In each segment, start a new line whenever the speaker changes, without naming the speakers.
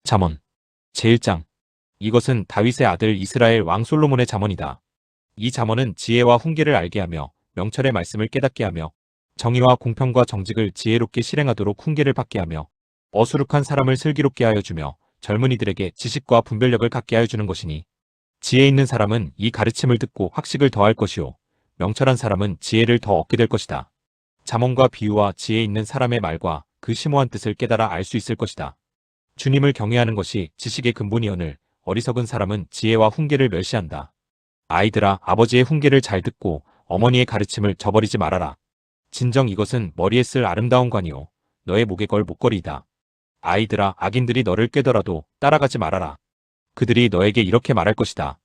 잠언 제1장. 이것은 다윗의 아들 이스라엘 왕 솔로몬의 잠언이다. 이 잠언은 지혜와 훈계를 알게 하며 명철의 말씀을 깨닫게 하며 정의와 공평과 정직을 지혜롭게 실행하도록 훈계를 받게 하며 어수룩한 사람을 슬기롭게 하여 주며 젊은이들에게 지식과 분별력을 갖게 하여 주는 것이니, 지혜 있는 사람은 이 가르침을 듣고 학식을 더할 것이요 명철한 사람은 지혜를 더 얻게 될 것이다. 잠언과 비유와 지혜 있는 사람의 말과 그 심오한 뜻을 깨달아 알 수 있을 것이다. 주님을 경외하는 것이 지식의 근본이오늘 어리석은 사람은 지혜와 훈계를 멸시한다. 아이들아, 아버지의 훈계를 잘 듣고 어머니의 가르침을 저버리지 말아라. 진정 이것은 머리에 쓸 아름다운 관이요 너의 목에 걸 목걸이이다. 아이들아, 악인들이 너를 꾀더라도 따라가지 말아라. 그들이 너에게 이렇게 말할 것이다.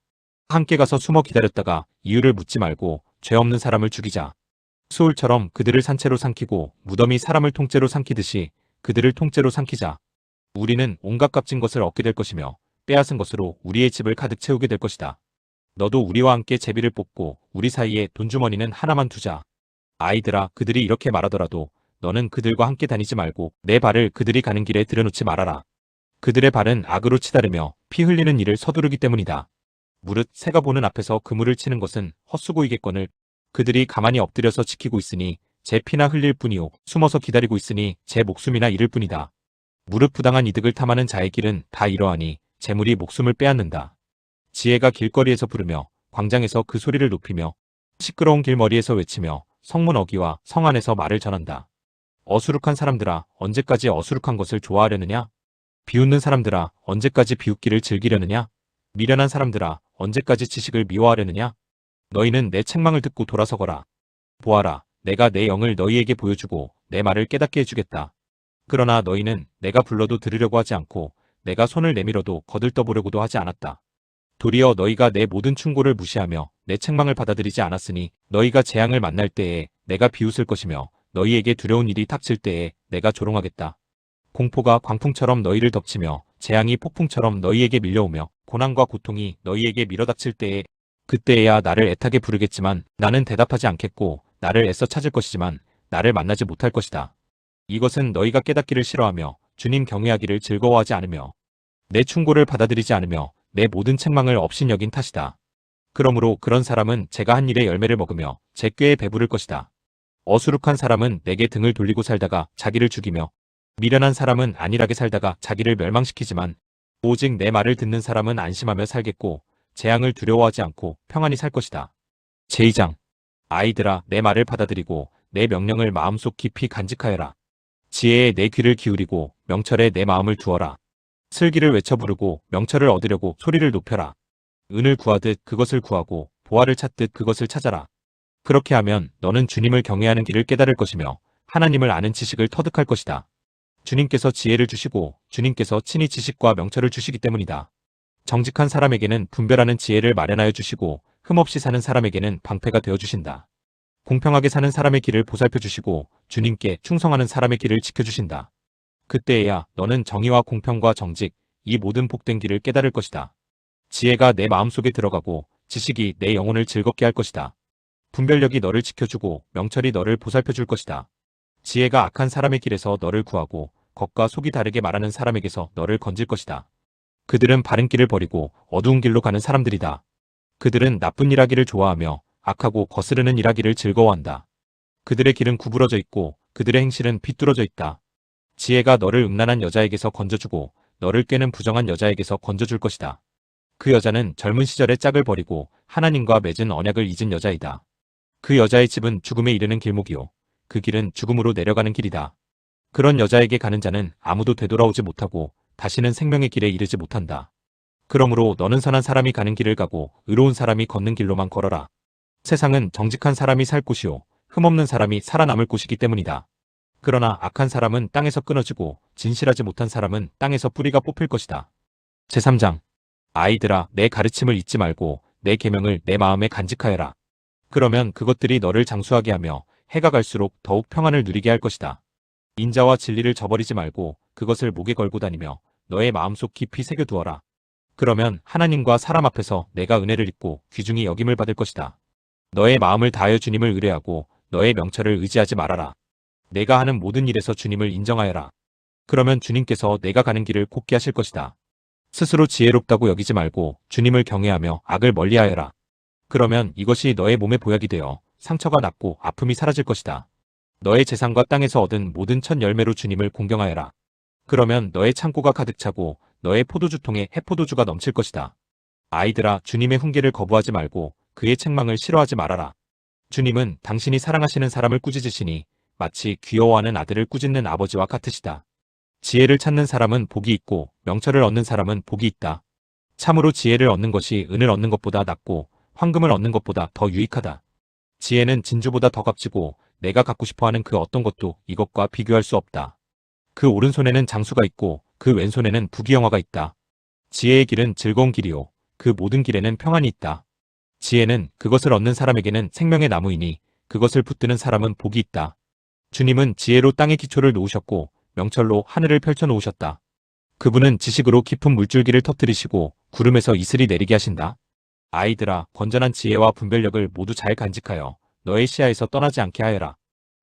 함께 가서 숨어 기다렸다가 이유를 묻지 말고 죄 없는 사람을 죽이자. 수울처럼 그들을 산채로 삼키고 무덤이 사람을 통째로 삼키듯이 그들을 통째로 삼키자. 우리는 온갖 값진 것을 얻게 될 것이며 빼앗은 것으로 우리의 집을 가득 채우게 될 것이다. 너도 우리와 함께 제비를 뽑고 우리 사이에 돈주머니는 하나만 두자. 아이들아, 그들이 이렇게 말하더라도 너는 그들과 함께 다니지 말고 내 발을 그들이 가는 길에 들여놓지 말아라. 그들의 발은 악으로 치다르며 피 흘리는 일을 서두르기 때문이다. 무릇 새가 보는 앞에서 그물을 치는 것은 헛수고이겠거늘 그들이 가만히 엎드려서 지키고 있으니 제 피나 흘릴 뿐이요 숨어서 기다리고 있으니 제 목숨이나 잃을 뿐이다. 무릇 부당한 이득을 탐하는 자의 길은 다 이러하니 재물이 목숨을 빼앗는다. 지혜가 길거리에서 부르며 광장에서 그 소리를 높이며 시끄러운 길머리에서 외치며 성문 어귀와 성 안에서 말을 전한다. 어수룩한 사람들아, 언제까지 어수룩한 것을 좋아하려느냐? 비웃는 사람들아, 언제까지 비웃기를 즐기려느냐? 미련한 사람들아, 언제까지 지식을 미워하려느냐? 너희는 내 책망을 듣고 돌아서거라. 보아라, 내가 내 영을 너희에게 보여주고 내 말을 깨닫게 해주겠다. 그러나 너희는 내가 불러도 들으려고 하지 않고 내가 손을 내밀어도 거들떠보려고도 하지 않았다. 도리어 너희가 내 모든 충고를 무시하며 내 책망을 받아들이지 않았으니 너희가 재앙을 만날 때에 내가 비웃을 것이며 너희에게 두려운 일이 닥칠 때에 내가 조롱하겠다. 공포가 광풍처럼 너희를 덮치며 재앙이 폭풍처럼 너희에게 밀려오며 고난과 고통이 너희에게 밀어닥칠 때에 그때에야 나를 애타게 부르겠지만 나는 대답하지 않겠고 나를 애써 찾을 것이지만 나를 만나지 못할 것이다. 이것은 너희가 깨닫기를 싫어하며 주님 경외하기를 즐거워하지 않으며 내 충고를 받아들이지 않으며 내 모든 책망을 업신여긴 탓이다. 그러므로 그런 사람은 제가 한 일의 열매를 먹으며 제 꾀에 배부를 것이다. 어수룩한 사람은 내게 등을 돌리고 살다가 자기를 죽이며 미련한 사람은 안일하게 살다가 자기를 멸망시키지만 오직 내 말을 듣는 사람은 안심하며 살겠고 재앙을 두려워하지 않고 평안히 살 것이다. 제2장. 아이들아, 내 말을 받아들이고 내 명령을 마음속 깊이 간직하여라. 지혜에 내 귀를 기울이고 명철에 내 마음을 두어라. 슬기를 외쳐 부르고 명철을 얻으려고 소리를 높여라. 은을 구하듯 그것을 구하고 보화를 찾듯 그것을 찾아라. 그렇게 하면 너는 주님을 경외하는 길을 깨달을 것이며 하나님을 아는 지식을 터득할 것이다. 주님께서 지혜를 주시고 주님께서 친히 지식과 명철을 주시기 때문이다. 정직한 사람에게는 분별하는 지혜를 마련하여 주시고 흠없이 사는 사람에게는 방패가 되어 주신다. 공평하게 사는 사람의 길을 보살펴 주시고 주님께 충성하는 사람의 길을 지켜주신다. 그때에야 너는 정의와 공평과 정직, 이 모든 복된 길을 깨달을 것이다. 지혜가 내 마음속에 들어가고 지식이 내 영혼을 즐겁게 할 것이다. 분별력이 너를 지켜주고 명철이 너를 보살펴 줄 것이다. 지혜가 악한 사람의 길에서 너를 구하고 겉과 속이 다르게 말하는 사람에게서 너를 건질 것이다. 그들은 바른 길을 버리고 어두운 길로 가는 사람들이다. 그들은 나쁜 일하기를 좋아하며 악하고 거스르는 일하기를 즐거워한다. 그들의 길은 구부러져 있고 그들의 행실은 비뚤어져 있다. 지혜가 너를 음란한 여자에게서 건져주고 너를 꾀는 부정한 여자에게서 건져줄 것이다. 그 여자는 젊은 시절의 짝을 버리고 하나님과 맺은 언약을 잊은 여자이다. 그 여자의 집은 죽음에 이르는 길목이요 그 길은 죽음으로 내려가는 길이다. 그런 여자에게 가는 자는 아무도 되돌아오지 못하고 다시는 생명의 길에 이르지 못한다. 그러므로 너는 선한 사람이 가는 길을 가고 의로운 사람이 걷는 길로만 걸어라. 세상은 정직한 사람이 살 곳이요 흠없는 사람이 살아남을 곳이기 때문이다. 그러나 악한 사람은 땅에서 끊어지고 진실하지 못한 사람은 땅에서 뿌리가 뽑힐 것이다. 제3장. 아이들아, 내 가르침을 잊지 말고 내 계명을 내 마음에 간직하여라. 그러면 그것들이 너를 장수하게 하며 해가 갈수록 더욱 평안을 누리게 할 것이다. 인자와 진리를 저버리지 말고 그것을 목에 걸고 다니며 너의 마음속 깊이 새겨두어라. 그러면 하나님과 사람 앞에서 내가 은혜를 입고 귀중히 여김을 받을 것이다. 너의 마음을 다하여 주님을 의뢰하고 너의 명철을 의지하지 말아라. 내가 하는 모든 일에서 주님을 인정하여라. 그러면 주님께서 내가 가는 길을 곱게 하실 것이다. 스스로 지혜롭다고 여기지 말고 주님을 경외하며 악을 멀리하여라. 그러면 이것이 너의 몸에 보약이 되어 상처가 낫고 아픔이 사라질 것이다. 너의 재산과 땅에서 얻은 모든 첫 열매로 주님을 공경하여라. 그러면 너의 창고가 가득 차고 너의 포도주통에 해포도주가 넘칠 것이다. 아이들아, 주님의 훈계를 거부하지 말고 그의 책망을 싫어하지 말아라. 주님은 당신이 사랑하시는 사람을 꾸짖으시니 마치 귀여워하는 아들을 꾸짖는 아버지와 같으시다. 지혜를 찾는 사람은 복이 있고 명철을 얻는 사람은 복이 있다. 참으로 지혜를 얻는 것이 은을 얻는 것보다 낫고 황금을 얻는 것보다 더 유익하다. 지혜는 진주보다 더 값지고 내가 갖고 싶어하는 그 어떤 것도 이것과 비교할 수 없다. 그 오른손에는 장수가 있고 그 왼손에는 부귀영화가 있다. 지혜의 길은 즐거운 길이요 그 모든 길에는 평안이 있다. 지혜는 그것을 얻는 사람에게는 생명의 나무이니 그것을 붙드는 사람은 복이 있다. 주님은 지혜로 땅의 기초를 놓으셨고 명철로 하늘을 펼쳐 놓으셨다. 그분은 지식으로 깊은 물줄기를 터뜨리시고 구름에서 이슬이 내리게 하신다. 아이들아, 건전한 지혜와 분별력을 모두 잘 간직하여 너의 시야에서 떠나지 않게 하여라.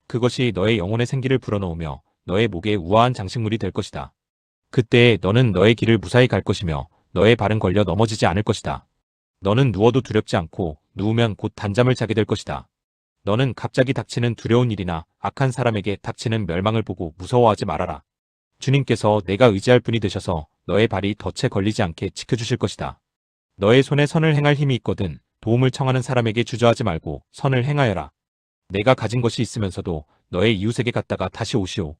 그것이 너의 영혼의 생기를 불어넣으며 너의 목에 우아한 장식물이 될 것이다. 그때에 너는 너의 길을 무사히 갈 것이며 너의 발은 걸려 넘어지지 않을 것이다. 너는 누워도 두렵지 않고 누우면 곧 단잠을 자게 될 것이다. 너는 갑자기 닥치는 두려운 일이나 악한 사람에게 닥치는 멸망을 보고 무서워하지 말아라. 주님께서 내가 의지할 분이 되셔서 너의 발이 덫에 걸리지 않게 지켜주실 것이다. 너의 손에 선을 행할 힘이 있거든 도움을 청하는 사람에게 주저하지 말고 선을 행하여라. 내가 가진 것이 있으면서도 너의 이웃에게 갔다가 다시 오시오.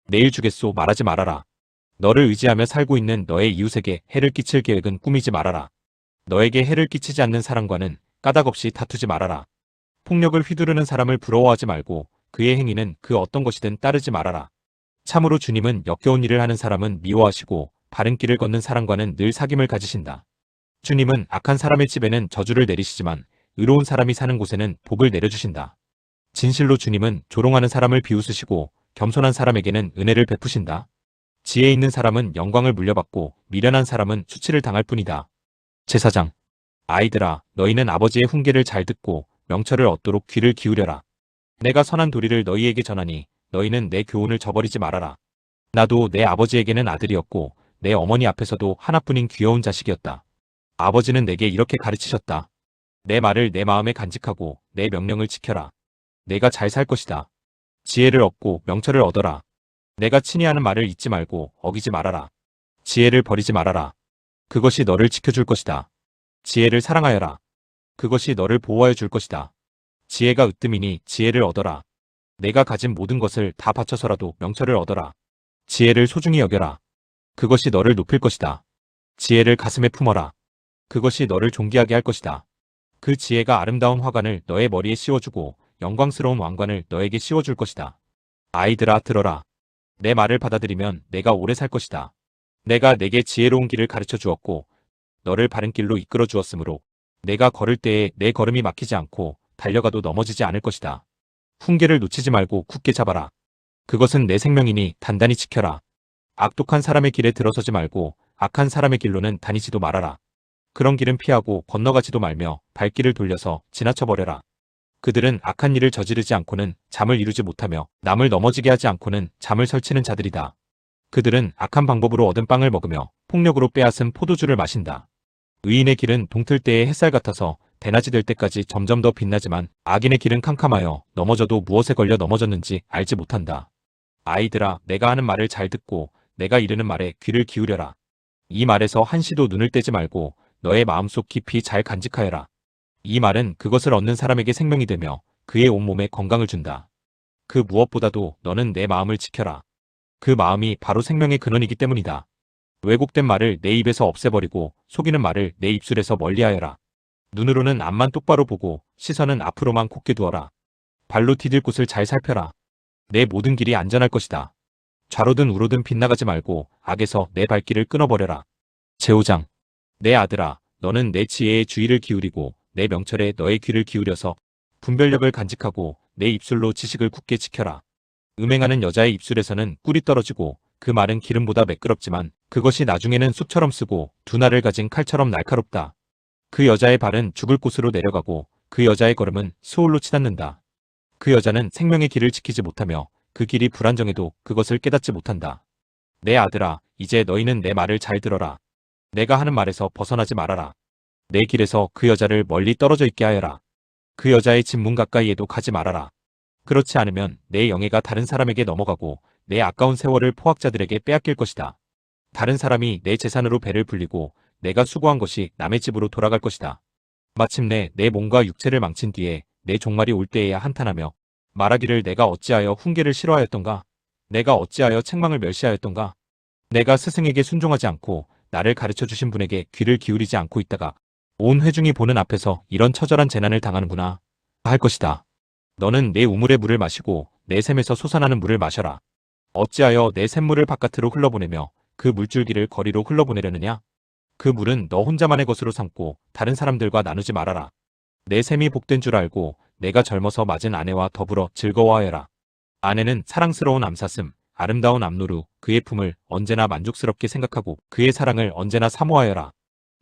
내일 주겠소 말하지 말아라. 너를 의지하며 살고 있는 너의 이웃에게 해를 끼칠 계획은 꾸미지 말아라. 너에게 해를 끼치지 않는 사람과는 까닭 없이 다투지 말아라. 폭력을 휘두르는 사람을 부러워하지 말고 그의 행위는 그 어떤 것이든 따르지 말아라. 참으로 주님은 역겨운 일을 하는 사람은 미워하시고 바른 길을 걷는 사람과는 늘 사귐을 가지신다. 주님은 악한 사람의 집에는 저주를 내리시지만 의로운 사람이 사는 곳에는 복을 내려주신다. 진실로 주님은 조롱하는 사람을 비웃으시고 겸손한 사람에게는 은혜를 베푸신다. 지혜 있는 사람은 영광을 물려받고 미련한 사람은 수치를 당할 뿐이다. 제사장, 아이들아, 너희는 아버지의 훈계를 잘 듣고 명철을 얻도록 귀를 기울여라. 내가 선한 도리를 너희에게 전하니 너희는 내 교훈을 저버리지 말아라. 나도 내 아버지에게는 아들이었고 내 어머니 앞에서도 하나뿐인 귀여운 자식이었다. 아버지는 내게 이렇게 가르치셨다. 내 말을 내 마음에 간직하고 내 명령을 지켜라. 내가 잘 살 것이다. 지혜를 얻고 명철을 얻어라. 내가 친히 하는 말을 잊지 말고 어기지 말아라. 지혜를 버리지 말아라. 그것이 너를 지켜줄 것이다. 지혜를 사랑하여라. 그것이 너를 보호하여 줄 것이다. 지혜가 으뜸이니 지혜를 얻어라. 내가 가진 모든 것을 다 바쳐서라도 명철을 얻어라. 지혜를 소중히 여겨라. 그것이 너를 높일 것이다. 지혜를 가슴에 품어라. 그것이 너를 존귀하게 할 것이다. 그 지혜가 아름다운 화관을 너의 머리에 씌워주고 영광스러운 왕관을 너에게 씌워줄 것이다. 아이들아, 들어라. 내 말을 받아들이면 내가 오래 살 것이다. 내가 내게 지혜로운 길을 가르쳐 주었고 너를 바른 길로 이끌어 주었으므로 내가 걸을 때에 내 걸음이 막히지 않고 달려가도 넘어지지 않을 것이다. 훈계를 놓치지 말고 굳게 잡아라. 그것은 내 생명이니 단단히 지켜라. 악독한 사람의 길에 들어서지 말고 악한 사람의 길로는 다니지도 말아라. 그런 길은 피하고 건너가지도 말며 발길을 돌려서 지나쳐버려라. 그들은 악한 일을 저지르지 않고는 잠을 이루지 못하며 남을 넘어지게 하지 않고는 잠을 설치는 자들이다. 그들은 악한 방법으로 얻은 빵을 먹으며 폭력으로 빼앗은 포도주를 마신다. 의인의 길은 동틀 때의 햇살 같아서 대낮이 될 때까지 점점 더 빛나지만 악인의 길은 캄캄하여 넘어져도 무엇에 걸려 넘어졌는지 알지 못한다. 아이들아, 내가 하는 말을 잘 듣고 내가 이르는 말에 귀를 기울여라. 이 말에서 한시도 눈을 떼지 말고 너의 마음속 깊이 잘 간직하여라. 이 말은 그것을 얻는 사람에게 생명이 되며 그의 온몸에 건강을 준다. 그 무엇보다도 너는 내 마음을 지켜라. 그 마음이 바로 생명의 근원이기 때문이다. 왜곡된 말을 내 입에서 없애버리고 속이는 말을 내 입술에서 멀리하여라. 눈으로는 앞만 똑바로 보고 시선은 앞으로만 곧게 두어라. 발로 디딜 곳을 잘 살펴라. 내 모든 길이 안전할 것이다. 좌로든 우로든 빗나가지 말고 악에서 내 발길을 끊어버려라. 제5장, 내 아들아, 너는 내 지혜에 주의를 기울이고 내 명철에 너의 귀를 기울여서 분별력을 간직하고 내 입술로 지식을 굳게 지켜라. 음행하는 여자의 입술에서는 꿀이 떨어지고 그 말은 기름보다 매끄럽지만 그것이 나중에는 숲처럼 쓰고 두 날을 가진 칼처럼 날카롭다. 그 여자의 발은 죽을 곳으로 내려가고 그 여자의 걸음은 수올로 치닫는다. 그 여자는 생명의 길을 지키지 못하며 그 길이 불안정해도 그것을 깨닫지 못한다. 내 아들아, 이제 너희는 내 말을 잘 들어라. 내가 하는 말에서 벗어나지 말아라. 내 길에서 그 여자를 멀리 떨어져 있게 하여라. 그 여자의 집 문 가까이에도 가지 말아라. 그렇지 않으면 내 영예가 다른 사람에게 넘어가고 내 아까운 세월을 포악자들에게 빼앗길 것이다. 다른 사람이 내 재산으로 배를 불리고 내가 수고한 것이 남의 집으로 돌아갈 것이다. 마침내 내 몸과 육체를 망친 뒤에 내 종말이 올 때에야 한탄하며 말하기를 내가 어찌하여 훈계를 싫어하였던가? 내가 어찌하여 책망을 멸시하였던가? 내가 스승에게 순종하지 않고 나를 가르쳐 주신 분에게 귀를 기울이지 않고 있다가 온 회중이 보는 앞에서 이런 처절한 재난을 당하는구나 할 것이다. 너는 내 우물의 물을 마시고 내 샘에서 솟아나는 물을 마셔라. 어찌하여 내 샘물을 바깥으로 흘러보내며 그 물줄기를 거리로 흘러보내려느냐? 그 물은 너 혼자만의 것으로 삼고 다른 사람들과 나누지 말아라. 내 샘이 복된 줄 알고 내가 젊어서 맞은 아내와 더불어 즐거워하여라. 아내는 사랑스러운 암사슴, 아름다운 암노루, 그의 품을 언제나 만족스럽게 생각하고 그의 사랑을 언제나 사모하여라.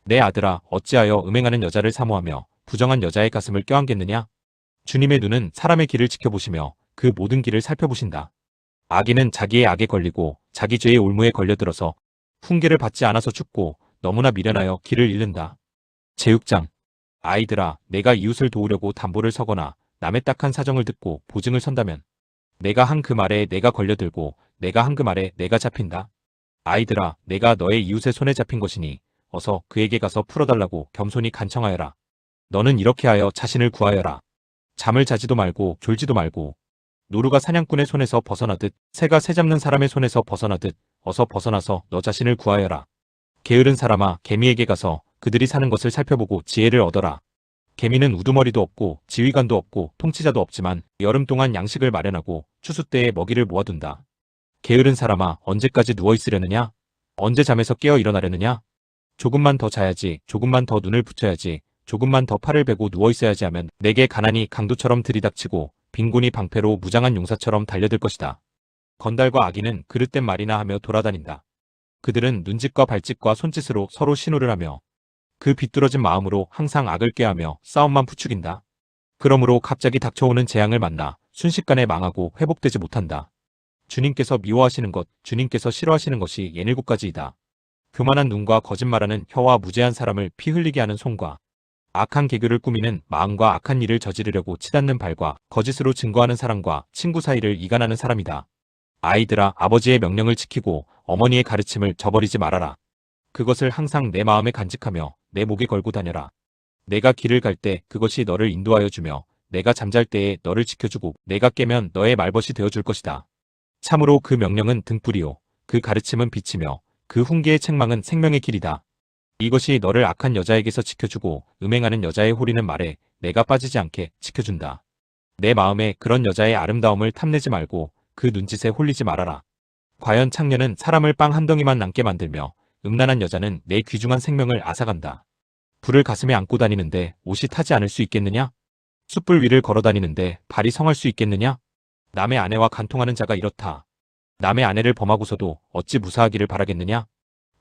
내 아들아, 어찌하여 음행하는 여자를 사모하며 부정한 여자의 가슴을 껴안겠느냐? 주님의 눈은 사람의 길을 지켜보시며 그 모든 길을 살펴보신다. 악인은 자기의 악에 걸리고 자기 죄의 올무에 걸려들어서 훈계를 받지 않아서 죽고 너무나 미련하여 길을 잃는다. 제6장. 아이들아, 내가 이웃을 도우려고 담보를 서거나 남의 딱한 사정을 듣고 보증을 선다면 내가 한 그 말에 내가 걸려들고 내가 한 그 말에 내가 잡힌다. 아이들아, 내가 너의 이웃의 손에 잡힌 것이니 어서 그에게 가서 풀어달라고 겸손히 간청하여라. 너는 이렇게 하여 자신을 구하여라. 잠을 자지도 말고 졸지도 말고 노루가 사냥꾼의 손에서 벗어나듯 새가 새 잡는 사람의 손에서 벗어나듯 어서 벗어나서 너 자신을 구하여라. 게으른 사람아, 개미에게 가서 그들이 사는 것을 살펴보고 지혜를 얻어라. 개미는 우두머리도 없고 지휘관도 없고 통치자도 없지만 여름 동안 양식을 마련하고 추수 때에 먹이를 모아둔다. 게으른 사람아, 언제까지 누워있으려느냐? 언제 잠에서 깨어 일어나려느냐? 조금만 더 자야지, 조금만 더 눈을 붙여야지, 조금만 더 팔을 베고 누워있어야지 하면 내게 가난이 강도처럼 들이닥치고 빈곤이 방패로 무장한 용사처럼 달려들 것이다. 건달과 아기는 그릇된 말이나 하며 돌아다닌다. 그들은 눈짓과 발짓과 손짓으로 서로 신호를 하며 그 비뚤어진 마음으로 항상 악을 꾀하며 싸움만 부추긴다. 그러므로 갑자기 닥쳐오는 재앙을 만나 순식간에 망하고 회복되지 못한다. 주님께서 미워하시는 것, 주님께서 싫어하시는 것이 예닐곱 가지이다. 교만한 눈과 거짓말하는 혀와 무죄한 사람을 피 흘리게 하는 손과 악한 계교를 꾸미는 마음과 악한 일을 저지르려고 치닫는 발과 거짓으로 증거하는 사람과 친구 사이를 이간하는 사람이다. 아이들아, 아버지의 명령을 지키고 어머니의 가르침을 저버리지 말아라. 그것을 항상 내 마음에 간직하며 내 목에 걸고 다녀라. 내가 길을 갈 때 그것이 너를 인도하여 주며 내가 잠잘 때에 너를 지켜주고 내가 깨면 너의 말벗이 되어줄 것이다. 참으로 그 명령은 등불이요 그 가르침은 빛이며 그 훈계의 책망은 생명의 길이다. 이것이 너를 악한 여자에게서 지켜주고 음행하는 여자의 홀리는 말에 내가 빠지지 않게 지켜준다. 내 마음에 그런 여자의 아름다움을 탐내지 말고 그 눈짓에 홀리지 말아라. 과연 창녀는 사람을 빵 한 덩이만 남게 만들며 음란한 여자는 내 귀중한 생명을 앗아간다. 불을 가슴에 안고 다니는데 옷이 타지 않을 수 있겠느냐? 숯불 위를 걸어 다니는데 발이 성할 수 있겠느냐? 남의 아내와 간통하는 자가 이렇다. 남의 아내를 범하고서도 어찌 무사하기를 바라겠느냐?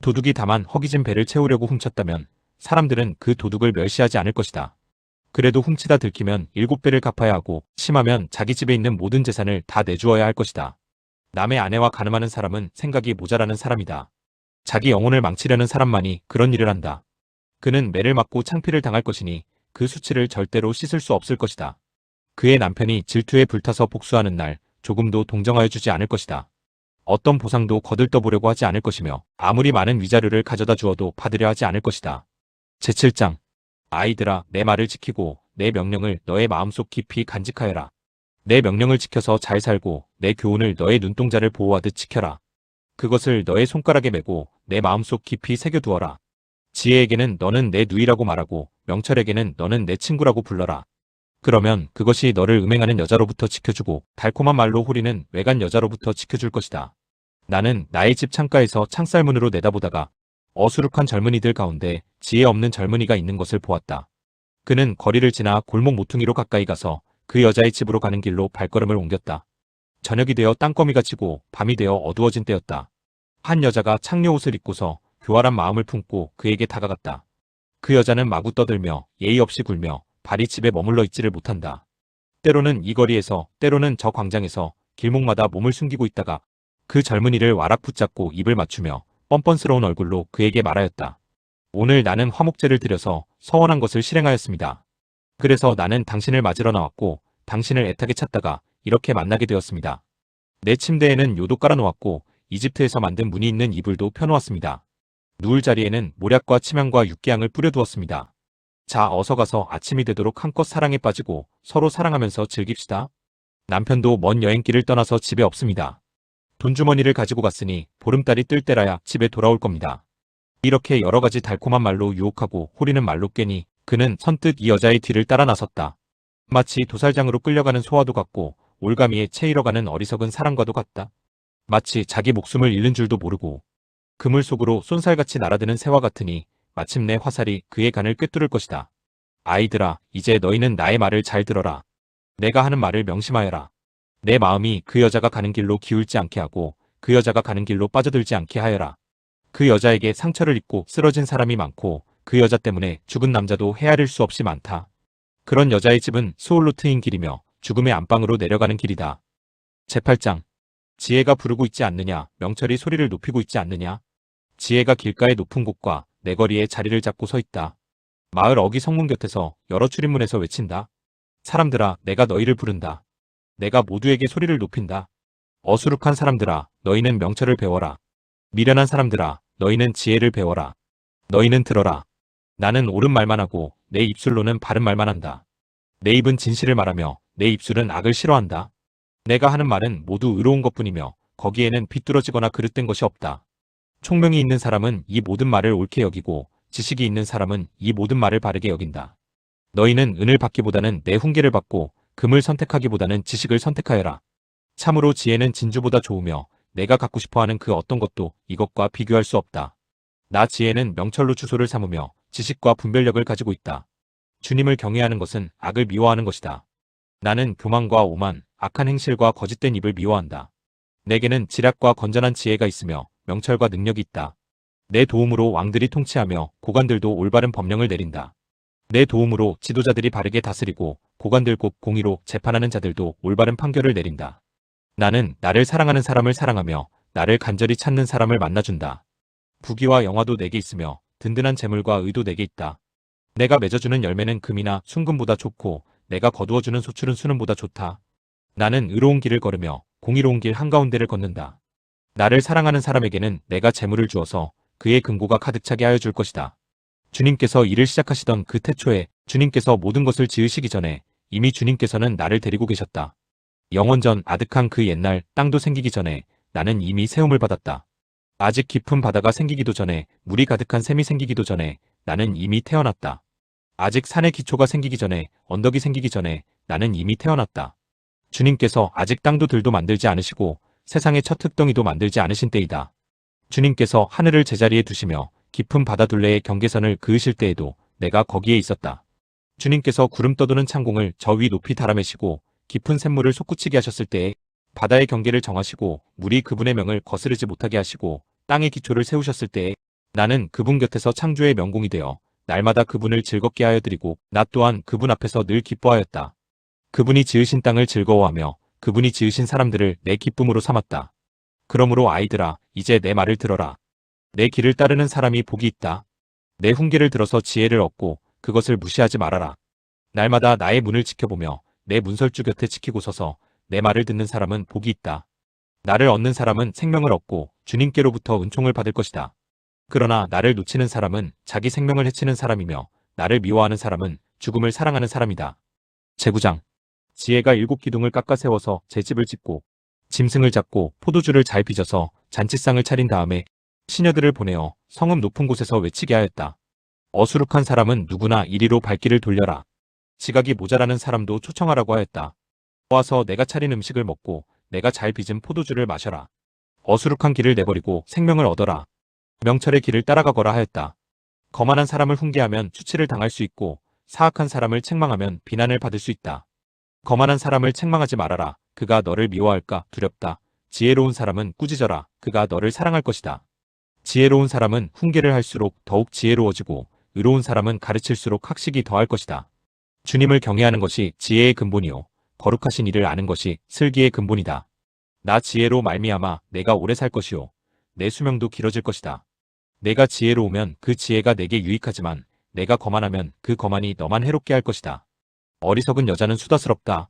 도둑이 다만 허기진 배를 채우려고 훔쳤다면 사람들은 그 도둑을 멸시하지 않을 것이다. 그래도 훔치다 들키면 7배를 갚아야 하고 심하면 자기 집에 있는 모든 재산을 다 내주어야 할 것이다. 남의 아내와 간음하는 사람은 생각이 모자라는 사람이다. 자기 영혼을 망치려는 사람만이 그런 일을 한다. 그는 매를 맞고 창피를 당할 것이니 그 수치를 절대로 씻을 수 없을 것이다. 그의 남편이 질투에 불타서 복수하는 날 조금도 동정하여 주지 않을 것이다. 어떤 보상도 거들떠보려고 하지 않을 것이며 아무리 많은 위자료를 가져다 주어도 받으려 하지 않을 것이다. 제7장. 아이들아, 내 말을 지키고 내 명령을 너의 마음속 깊이 간직하여라. 내 명령을 지켜서 잘 살고 내 교훈을 너의 눈동자를 보호하듯 지켜라. 그것을 너의 손가락에 메고 내 마음속 깊이 새겨두어라. 지혜에게는 너는 내 누이라고 말하고 명철에게는 너는 내 친구라고 불러라. 그러면 그것이 너를 음행하는 여자로부터 지켜주고 달콤한 말로 호리는 외간 여자로부터 지켜줄 것이다. 나는 나의 집 창가에서 창살문으로 내다보다가 어수룩한 젊은이들 가운데 지혜 없는 젊은이가 있는 것을 보았다. 그는 거리를 지나 골목 모퉁이로 가까이 가서 그 여자의 집으로 가는 길로 발걸음을 옮겼다. 저녁이 되어 땅거미가 지고 밤이 되어 어두워진 때였다. 한 여자가 창녀 옷을 입고서 교활한 마음을 품고 그에게 다가갔다. 그 여자는 마구 떠들며 예의 없이 굴며 발이 집에 머물러 있지를 못한다. 때로는 이 거리에서 때로는 저 광장에서 길목마다 몸을 숨기고 있다가 그 젊은이를 와락 붙잡고 입을 맞추며 뻔뻔스러운 얼굴로 그에게 말하였다. 오늘 나는 화목제를 드려서 서원한 것을 실행하였습니다. 그래서 나는 당신을 맞으러 나왔고 당신을 애타게 찾다가 이렇게 만나게 되었습니다. 내 침대에는 요도 깔아놓았고 이집트에서 만든 무늬 있는 이불도 펴놓았습니다. 누울 자리에는 모략과 침향과 육개향을 뿌려두었습니다. 자, 어서 가서 아침이 되도록 한껏 사랑에 빠지고 서로 사랑하면서 즐깁시다. 남편도 먼 여행길을 떠나서 집에 없습니다. 돈주머니를 가지고 갔으니 보름달이 뜰 때라야 집에 돌아올 겁니다. 이렇게 여러 가지 달콤한 말로 유혹하고 호리는 말로 꿰니 그는 선뜻 이 여자의 뒤를 따라 나섰다. 마치 도살장으로 끌려가는 소와도 같고 올가미에 채이러가는 어리석은 사람과도 같다. 마치 자기 목숨을 잃는 줄도 모르고 그물 속으로 쏜살같이 날아드는 새와 같으니 마침내 화살이 그의 간을 꿰뚫을 것이다. 아이들아, 이제 너희는 나의 말을 잘 들어라. 내가 하는 말을 명심하여라. 내 마음이 그 여자가 가는 길로 기울지 않게 하고 그 여자가 가는 길로 빠져들지 않게 하여라. 그 여자에게 상처를 입고 쓰러진 사람이 많고 그 여자 때문에 죽은 남자도 헤아릴 수 없이 많다. 그런 여자의 집은 수올로 트인 길이며 죽음의 안방으로 내려가는 길이다. 제8장. 지혜가 부르고 있지 않느냐, 명철이 소리를 높이고 있지 않느냐. 지혜가 길가의 높은 곳과 내거리에 자리를 잡고 서 있다. 마을 어귀 성문 곁에서 여러 출입문에서 외친다. 사람들아, 내가 너희를 부른다. 내가 모두에게 소리를 높인다. 어수룩한 사람들아, 너희는 명철을 배워라. 미련한 사람들아, 너희는 지혜를 배워라. 너희는 들어라. 나는 옳은 말만 하고 내 입술로는 바른 말만 한다. 내 입은 진실을 말하며 내 입술은 악을 싫어한다. 내가 하는 말은 모두 의로운 것뿐이며 거기에는 비뚤어지거나 그릇된 것이 없다. 총명이 있는 사람은 이 모든 말을 옳게 여기고 지식이 있는 사람은 이 모든 말을 바르게 여긴다. 너희는 은을 받기보다는 내 훈계를 받고 금을 선택하기보다는 지식을 선택하여라. 참으로 지혜는 진주보다 좋으며 내가 갖고 싶어하는 그 어떤 것도 이것과 비교할 수 없다. 나 지혜는 명철로 주소를 삼으며 지식과 분별력을 가지고 있다. 주님을 경외하는 것은 악을 미워하는 것이다. 나는 교만과 오만, 악한 행실과 거짓된 입을 미워한다. 내게는 지략과 건전한 지혜가 있으며 명철과 능력이 있다. 내 도움으로 왕들이 통치하며 고관들도 올바른 법령을 내린다. 내 도움으로 지도자들이 바르게 다스리고 고관들 곧 공의로 재판하는 자들도 올바른 판결을 내린다. 나는 나를 사랑하는 사람을 사랑하며 나를 간절히 찾는 사람을 만나준다. 부귀와 영화도 내게 있으며 든든한 재물과 의도 내게 있다. 내가 맺어주는 열매는 금이나 순금보다 좋고 내가 거두어주는 소출은 수는보다 좋다. 나는 의로운 길을 걸으며 공의로운 길 한가운데를 걷는다. 나를 사랑하는 사람에게는 내가 재물을 주어서 그의 금고가 가득 차게 하여 줄 것이다. 주님께서 일을 시작하시던 그 태초에 주님께서 모든 것을 지으시기 전에 이미 주님께서는 나를 데리고 계셨다. 영원전 아득한 그 옛날 땅도 생기기 전에 나는 이미 세움을 받았다. 아직 깊은 바다가 생기기도 전에 물이 가득한 샘이 생기기도 전에 나는 이미 태어났다. 아직 산의 기초가 생기기 전에 언덕이 생기기 전에 나는 이미 태어났다. 주님께서 아직 땅도 들도 만들지 않으시고 세상의 첫 흙덩이도 만들지 않으신 때이다. 주님께서 하늘을 제자리에 두시며 깊은 바다 둘레의 경계선을 그으실 때에도 내가 거기에 있었다. 주님께서 구름 떠도는 창공을 저 위 높이 달아매시고 깊은 샘물을 솟구치게 하셨을 때에 바다의 경계를 정하시고 물이 그분의 명을 거스르지 못하게 하시고 땅의 기초를 세우셨을 때에 나는 그분 곁에서 창조의 명공이 되어 날마다 그분을 즐겁게 하여 드리고 나 또한 그분 앞에서 늘 기뻐하였다. 그분이 지으신 땅을 즐거워하며 그분이 지으신 사람들을 내 기쁨으로 삼았다. 그러므로 아이들아, 이제 내 말을 들어라. 내 길을 따르는 사람이 복이 있다. 내 훈계를 들어서 지혜를 얻고 그것을 무시하지 말아라. 날마다 나의 문을 지켜보며 내 문설주 곁에 지키고 서서 내 말을 듣는 사람은 복이 있다. 나를 얻는 사람은 생명을 얻고 주님께로부터 은총을 받을 것이다. 그러나 나를 놓치는 사람은 자기 생명을 해치는 사람이며 나를 미워하는 사람은 죽음을 사랑하는 사람이다. 제9장. 지혜가 7기둥을 깎아 세워서 제 집을 짓고 짐승을 잡고 포도주를 잘 빚어서 잔치상을 차린 다음에 시녀들을 보내어 성읍 높은 곳에서 외치게 하였다. 어수룩한 사람은 누구나 이리로 발길을 돌려라. 지각이 모자라는 사람도 초청하라고 하였다. 와서 내가 차린 음식을 먹고 내가 잘 빚은 포도주를 마셔라. 어수룩한 길을 내버리고 생명을 얻어라. 명철의 길을 따라가거라 하였다. 거만한 사람을 훈계하면 추치를 당할 수 있고 사악한 사람을 책망하면 비난을 받을 수 있다. 거만한 사람을 책망하지 말아라. 그가 너를 미워할까 두렵다. 지혜로운 사람은 꾸짖어라. 그가 너를 사랑할 것이다. 지혜로운 사람은 훈계를 할수록 더욱 지혜로워지고 의로운 사람은 가르칠수록 학식이 더할 것이다. 주님을 경외하는 것이 지혜의 근본이요 거룩하신 이를 아는 것이 슬기의 근본이다. 나 지혜로 말미암아 내가 오래 살 것이요 내 수명도 길어질 것이다. 내가 지혜로우면 그 지혜가 내게 유익하지만 내가 거만하면 그 거만이 너만 해롭게 할 것이다. 어리석은 여자는 수다스럽다.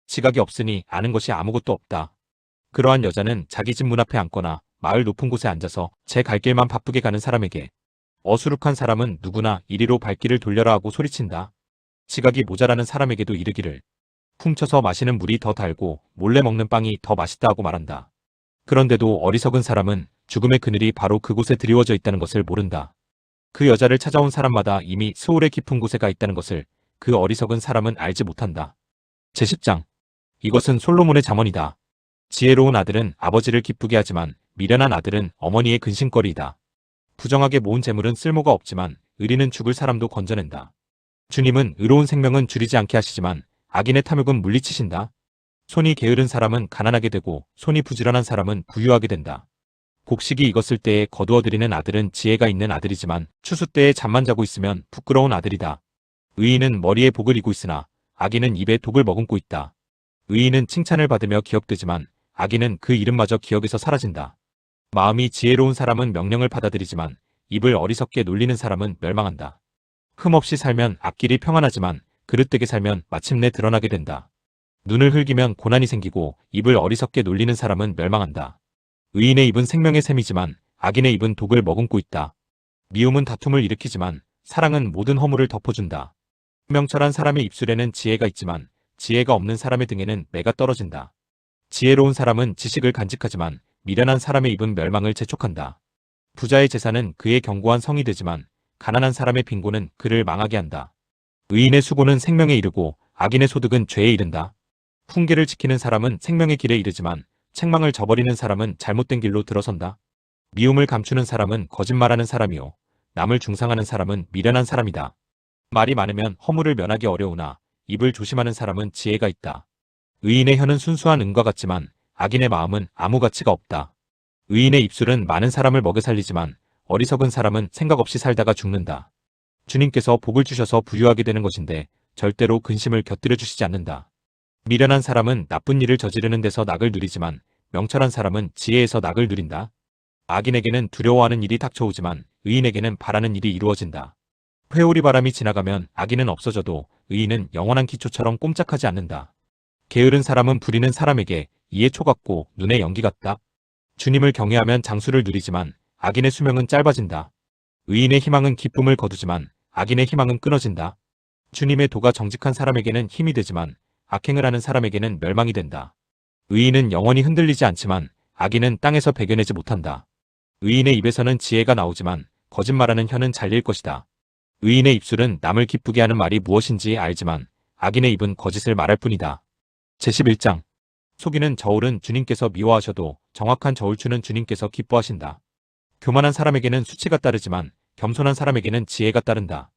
지각이 없으니 아는 것이 아무것도 없다. 그러한 여자는 자기 집 문 앞에 앉거나 마을 높은 곳에 앉아서 제 갈 길만 바쁘게 가는 사람에게, 어수룩한 사람은 누구나 이리로 발길을 돌려라 하고 소리친다. 지각이 모자라는 사람에게도 이르기를, 훔쳐서 마시는 물이 더 달고 몰래 먹는 빵이 더 맛있다 하고 말한다. 그런데도 어리석은 사람은 죽음의 그늘이 바로 그곳에 드리워져 있다는 것을 모른다. 그 여자를 찾아온 사람마다 이미 스올의 깊은 곳에 가 있다는 것을 그 어리석은 사람은 알지 못한다. 제10장. 이것은 솔로몬의 잠언이다. 지혜로운 아들은 아버지를 기쁘게 하지만 미련한 아들은 어머니의 근심거리이다. 부정하게 모은 재물은 쓸모가 없지만 의리는 죽을 사람도 건져낸다. 주님은 의로운 생명은 줄이지 않게 하시지만 악인의 탐욕은 물리치신다. 손이 게으른 사람은 가난하게 되고 손이 부지런한 사람은 부유하게 된다. 곡식이 익었을 때에 거두어들이는 아들은 지혜가 있는 아들이지만 추수 때에 잠만 자고 있으면 부끄러운 아들이다. 의인은 머리에 복을 이고 있으나 악인은 입에 독을 머금고 있다. 의인은 칭찬을 받으며 기억되지만 악인은 그 이름마저 기억에서 사라진다. 마음이 지혜로운 사람은 명령을 받아들이지만 입을 어리석게 놀리는 사람은 멸망한다. 흠없이 살면 앞길이 평안하지만 그릇되게 살면 마침내 드러나게 된다. 눈을 흘기면 고난이 생기고 입을 어리석게 놀리는 사람은 멸망한다. 의인의 입은 생명의 샘이지만 악인의 입은 독을 머금고 있다. 미움은 다툼을 일으키지만 사랑은 모든 허물을 덮어준다. 명철한 사람의 입술에는 지혜가 있지만 지혜가 없는 사람의 등에는 매가 떨어진다. 지혜로운 사람은 지식을 간직하지만 미련한 사람의 입은 멸망을 재촉한다. 부자의 재산은 그의 견고한 성이 되지만 가난한 사람의 빈곤은 그를 망하게 한다. 의인의 수고는 생명에 이르고 악인의 소득은 죄에 이른다. 훈계를 지키는 사람은 생명의 길에 이르지만 책망을 저버리는 사람은 잘못된 길로 들어선다. 미움을 감추는 사람은 거짓말하는 사람이요 남을 중상하는 사람은 미련한 사람이다. 말이 많으면 허물을 면하기 어려우나 입을 조심하는 사람은 지혜가 있다. 의인의 혀는 순수한 은과 같지만 악인의 마음은 아무 가치가 없다. 의인의 입술은 많은 사람을 먹여 살리지만 어리석은 사람은 생각 없이 살다가 죽는다. 주님께서 복을 주셔서 부유하게 되는 것인데 절대로 근심을 곁들여 주시지 않는다. 미련한 사람은 나쁜 일을 저지르는 데서 낙을 누리지만 명철한 사람은 지혜에서 낙을 누린다. 악인에게는 두려워하는 일이 닥쳐오지만 의인에게는 바라는 일이 이루어진다. 회오리 바람이 지나가면 악인은 없어져도 의인은 영원한 기초처럼 꼼짝하지 않는다. 게으른 사람은 부리는 사람에게 이에 초 같고 눈에 연기 같다. 주님을 경외하면 장수를 누리지만 악인의 수명은 짧아진다. 의인의 희망은 기쁨을 거두지만 악인의 희망은 끊어진다. 주님의 도가 정직한 사람에게는 힘이 되지만 악행을 하는 사람에게는 멸망이 된다. 의인은 영원히 흔들리지 않지만 악인은 땅에서 배겨내지 못한다. 의인의 입에서는 지혜가 나오지만 거짓말하는 혀는 잘릴 것이다. 의인의 입술은 남을 기쁘게 하는 말이 무엇인지 알지만 악인의 입은 거짓을 말할 뿐이다. 제11장. 속이는 저울은 주님께서 미워하셔도 정확한 저울추는 주님께서 기뻐하신다. 교만한 사람에게는 수치가 따르지만 겸손한 사람에게는 지혜가 따른다.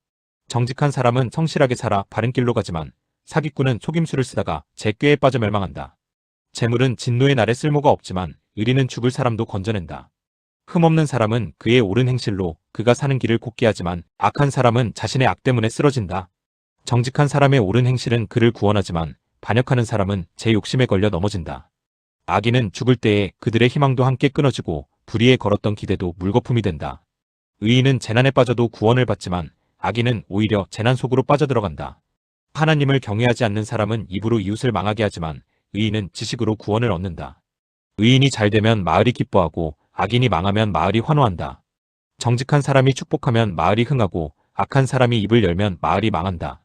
정직한 사람은 성실하게 살아 바른 길로 가지만 사기꾼은 속임수를 쓰다가 제 꾀에 빠져 멸망한다. 재물은 진노의 날에 쓸모가 없지만 의리는 죽을 사람도 건져낸다. 흠없는 사람은 그의 옳은 행실로 그가 사는 길을 곱게 하지만 악한 사람은 자신의 악 때문에 쓰러진다. 정직한 사람의 옳은 행실은 그를 구원하지만 반역하는 사람은 제 욕심에 걸려 넘어진다. 악인은 죽을 때에 그들의 희망도 함께 끊어지고 불의에 걸었던 기대도 물거품이 된다. 의인은 재난에 빠져도 구원을 받지만 악인은 오히려 재난 속으로 빠져들어간다. 하나님을 경외하지 않는 사람은 입으로 이웃을 망하게 하지만 의인은 지식으로 구원을 얻는다. 의인이 잘되면 마을이 기뻐하고 악인이 망하면 마을이 환호한다. 정직한 사람이 축복하면 마을이 흥하고 악한 사람이 입을 열면 마을이 망한다.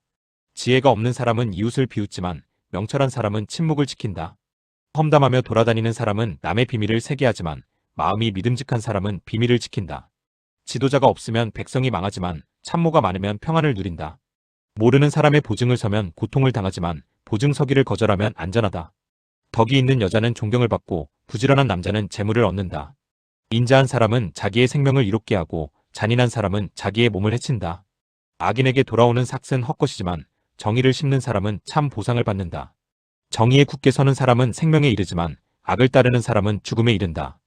지혜가 없는 사람은 이웃을 비웃지만 명철한 사람은 침묵을 지킨다. 험담하며 돌아다니는 사람은 남의 비밀을 새게 하지만 마음이 믿음직한 사람은 비밀을 지킨다. 지도자가 없으면 백성이 망하지만 참모가 많으면 평안을 누린다. 모르는 사람의 보증을 서면 고통을 당하지만 보증 서기를 거절하면 안전하다. 덕이 있는 여자는 존경을 받고 부지런한 남자는 재물을 얻는다. 인자한 사람은 자기의 생명을 이롭게 하고 잔인한 사람은 자기의 몸을 해친다. 악인에게 돌아오는 삭은 헛것이지만 정의를 심는 사람은 참 보상을 받는다. 정의에 굳게 서는 사람은 생명에 이르지만 악을 따르는 사람은 죽음에 이른다.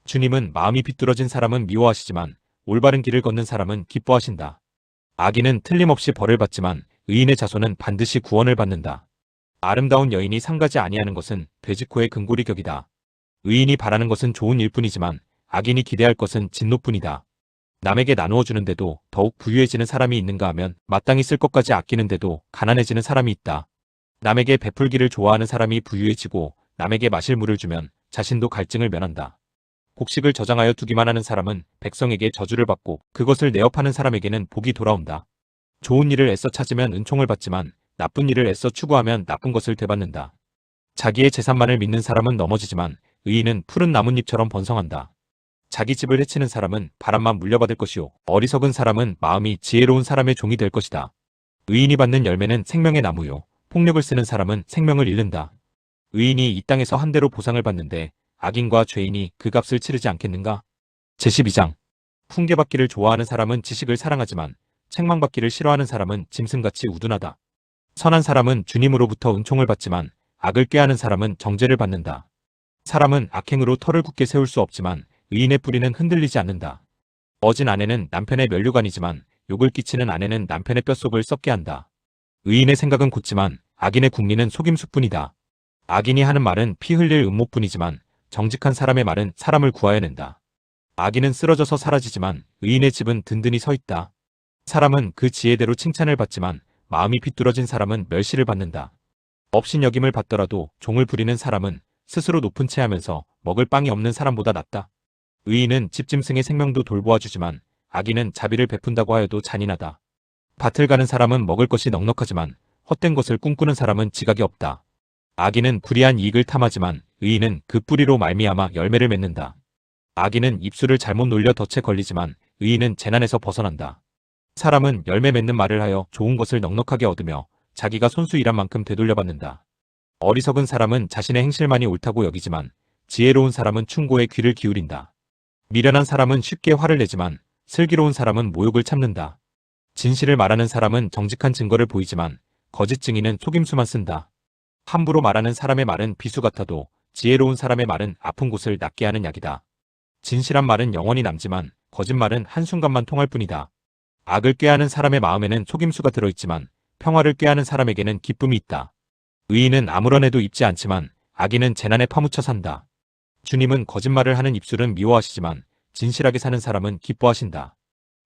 주님은 마음이 비뚤어진 사람은 미워하시지만 올바른 길을 걷는 사람은 기뻐하신다. 악인은 틀림없이 벌을 받지만 의인의 자손은 반드시 구원을 받는다. 아름다운 여인이 상가지 아니하는 것은 돼지코의 근골이 격이다. 의인이 바라는 것은 좋은 일뿐이지만 악인이 기대할 것은 진노뿐이다. 남에게 나누어 주는데도 더욱 부유해지는 사람이 있는가 하면 마땅히 쓸 것까지 아끼는데도 가난해지는 사람이 있다. 남에게 베풀기를 좋아하는 사람이 부유해지고 남에게 마실 물을 주면 자신도 갈증을 면한다. 곡식을 저장하여 두기만 하는 사람은 백성에게 저주를 받고 그것을 내어 파는 사람에게는 복이 돌아온다. 좋은 일을 애써 찾으면 은총을 받지만 나쁜 일을 애써 추구하면 나쁜 것을 되받는다. 자기의 재산만을 믿는 사람은 넘어지지만 의인은 푸른 나뭇잎처럼 번성한다. 자기 집을 해치는 사람은 바람만 물려받을 것이요 어리석은 사람은 마음이 지혜로운 사람의 종이 될 것이다. 의인이 받는 열매는 생명의 나무요 폭력을 쓰는 사람은 생명을 잃는다. 의인이 이 땅에서 한 대로 보상을 받는데 악인과 죄인이 그 값을 치르지 않겠는가? 제12장 훈계받기를 좋아하는 사람은 지식을 사랑하지만 책망받기를 싫어하는 사람은 짐승같이 우둔하다. 선한 사람은 주님으로부터 은총을 받지만 악을 꾀하는 사람은 정죄를 받는다. 사람은 악행으로 터를 굳게 세울 수 없지만 의인의 뿌리는 흔들리지 않는다. 어진 아내는 남편의 면류관이지만 욕을 끼치는 아내는 남편의 뼛속을 썩게 한다. 의인의 생각은 곧지만 악인의 궁리는 속임수뿐이다. 악인이 하는 말은 피 흘릴 음모뿐이지만 정직한 사람의 말은 사람을 구하여낸다. 악인은 쓰러져서 사라지지만 의인의 집은 든든히 서 있다. 사람은 그 지혜대로 칭찬을 받지만 마음이 비뚤어진 사람은 멸시를 받는다. 업신여김을 받더라도 종을 부리는 사람은 스스로 높은 채 하면서 먹을 빵이 없는 사람보다 낫다. 의인은 집짐승의 생명도 돌보아 주지만 악인은 자비를 베푼다고 하여도 잔인하다. 밭을 가는 사람은 먹을 것이 넉넉하지만 헛된 것을 꿈꾸는 사람은 지각이 없다. 악인은 불의한 이익을 탐하지만 의인은 그 뿌리로 말미암아 열매를 맺는다. 악인은 입술을 잘못 놀려 덫에 걸리지만 의인은 재난에서 벗어난다. 사람은 열매 맺는 말을 하여 좋은 것을 넉넉하게 얻으며 자기가 손수 일한 만큼 되돌려받는다. 어리석은 사람은 자신의 행실만이 옳다고 여기지만 지혜로운 사람은 충고에 귀를 기울인다. 미련한 사람은 쉽게 화를 내지만 슬기로운 사람은 모욕을 참는다. 진실을 말하는 사람은 정직한 증거를 보이지만 거짓 증인은 속임수만 쓴다. 함부로 말하는 사람의 말은 비수 같아도 지혜로운 사람의 말은 아픈 곳을 낫게 하는 약이다. 진실한 말은 영원히 남지만 거짓말은 한순간만 통할 뿐이다. 악을 꾀하는 사람의 마음에는 속임수가 들어있지만 평화를 꾀하는 사람에게는 기쁨이 있다. 의인은 아무런 애도 입지 않지만 악인은 재난에 파묻혀 산다. 주님은 거짓말을 하는 입술은 미워하시지만 진실하게 사는 사람은 기뻐하신다.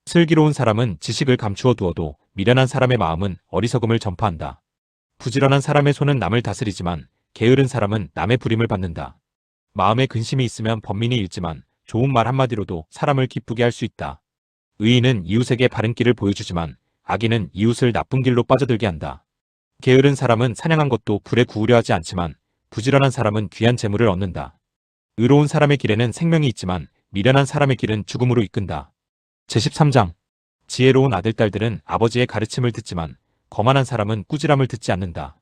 슬기로운 사람은 지식을 감추어 두어도 미련한 사람의 마음은 어리석음을 전파한다. 부지런한 사람의 손은 남을 다스리지만 게으른 사람은 남의 부림을 받는다. 마음에 근심이 있으면 번민이 일지만 좋은 말 한마디로도 사람을 기쁘게 할 수 있다. 의인은 이웃에게 바른 길을 보여주지만 악인은 이웃을 나쁜 길로 빠져들게 한다. 게으른 사람은 사냥한 것도 불에 구우려 하지 않지만 부지런한 사람은 귀한 재물을 얻는다. 의로운 사람의 길에는 생명이 있지만 미련한 사람의 길은 죽음으로 이끈다. 제13장 지혜로운 아들딸들은 아버지의 가르침을 듣지만 거만한 사람은 꾸지람을 듣지 않는다.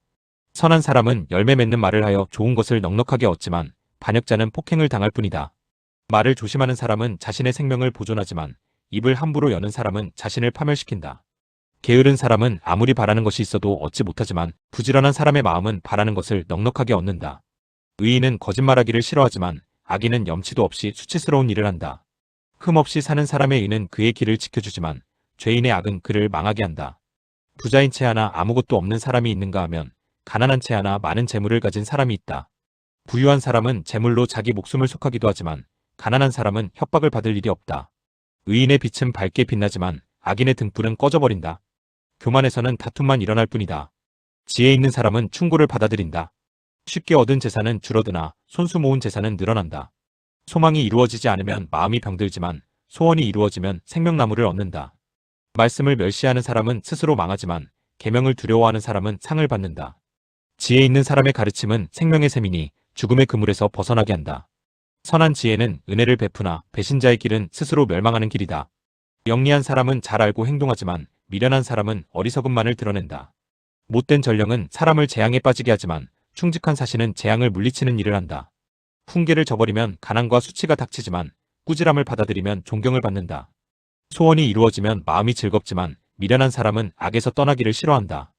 선한 사람은 열매 맺는 말을 하여 좋은 것을 넉넉하게 얻지만 반역자는 폭행을 당할 뿐이다. 말을 조심하는 사람은 자신의 생명을 보존하지만 입을 함부로 여는 사람은 자신을 파멸시킨다. 게으른 사람은 아무리 바라는 것이 있어도 얻지 못하지만 부지런한 사람의 마음은 바라는 것을 넉넉하게 얻는다. 의인은 거짓말하기를 싫어하지만 악인은 염치도 없이 수치스러운 일을 한다. 흠없이 사는 사람의 의는 그의 길을 지켜주지만 죄인의 악은 그를 망하게 한다. 부자인 채 하나 아무것도 없는 사람이 있는가 하면 가난한 채 하나 많은 재물을 가진 사람이 있다. 부유한 사람은 재물로 자기 목숨을 속하기도 하지만 가난한 사람은 협박을 받을 일이 없다. 의인의 빛은 밝게 빛나지만 악인의 등불은 꺼져버린다. 교만에서는 다툼만 일어날 뿐이다. 지혜 있는 사람은 충고를 받아들인다. 쉽게 얻은 재산은 줄어드나 손수 모은 재산은 늘어난다. 소망이 이루어지지 않으면 마음이 병들지만 소원이 이루어지면 생명나무를 얻는다. 말씀을 멸시하는 사람은 스스로 망하지만 계명을 두려워하는 사람은 상을 받는다. 지혜 있는 사람의 가르침은 생명의 셈이니 죽음의 그물에서 벗어나게 한다. 선한 지혜는 은혜를 베푸나 배신자의 길은 스스로 멸망하는 길이다. 영리한 사람은 잘 알고 행동하지만 미련한 사람은 어리석음만을 드러낸다. 못된 전령은 사람을 재앙에 빠지게 하지만 충직한 사신은 재앙을 물리치는 일을 한다. 훈계를 저버리면 가난과 수치가 닥치지만 꾸지람을 받아들이면 존경을 받는다. 소원이 이루어지면 마음이 즐겁지만 미련한 사람은 악에서 떠나기를 싫어한다.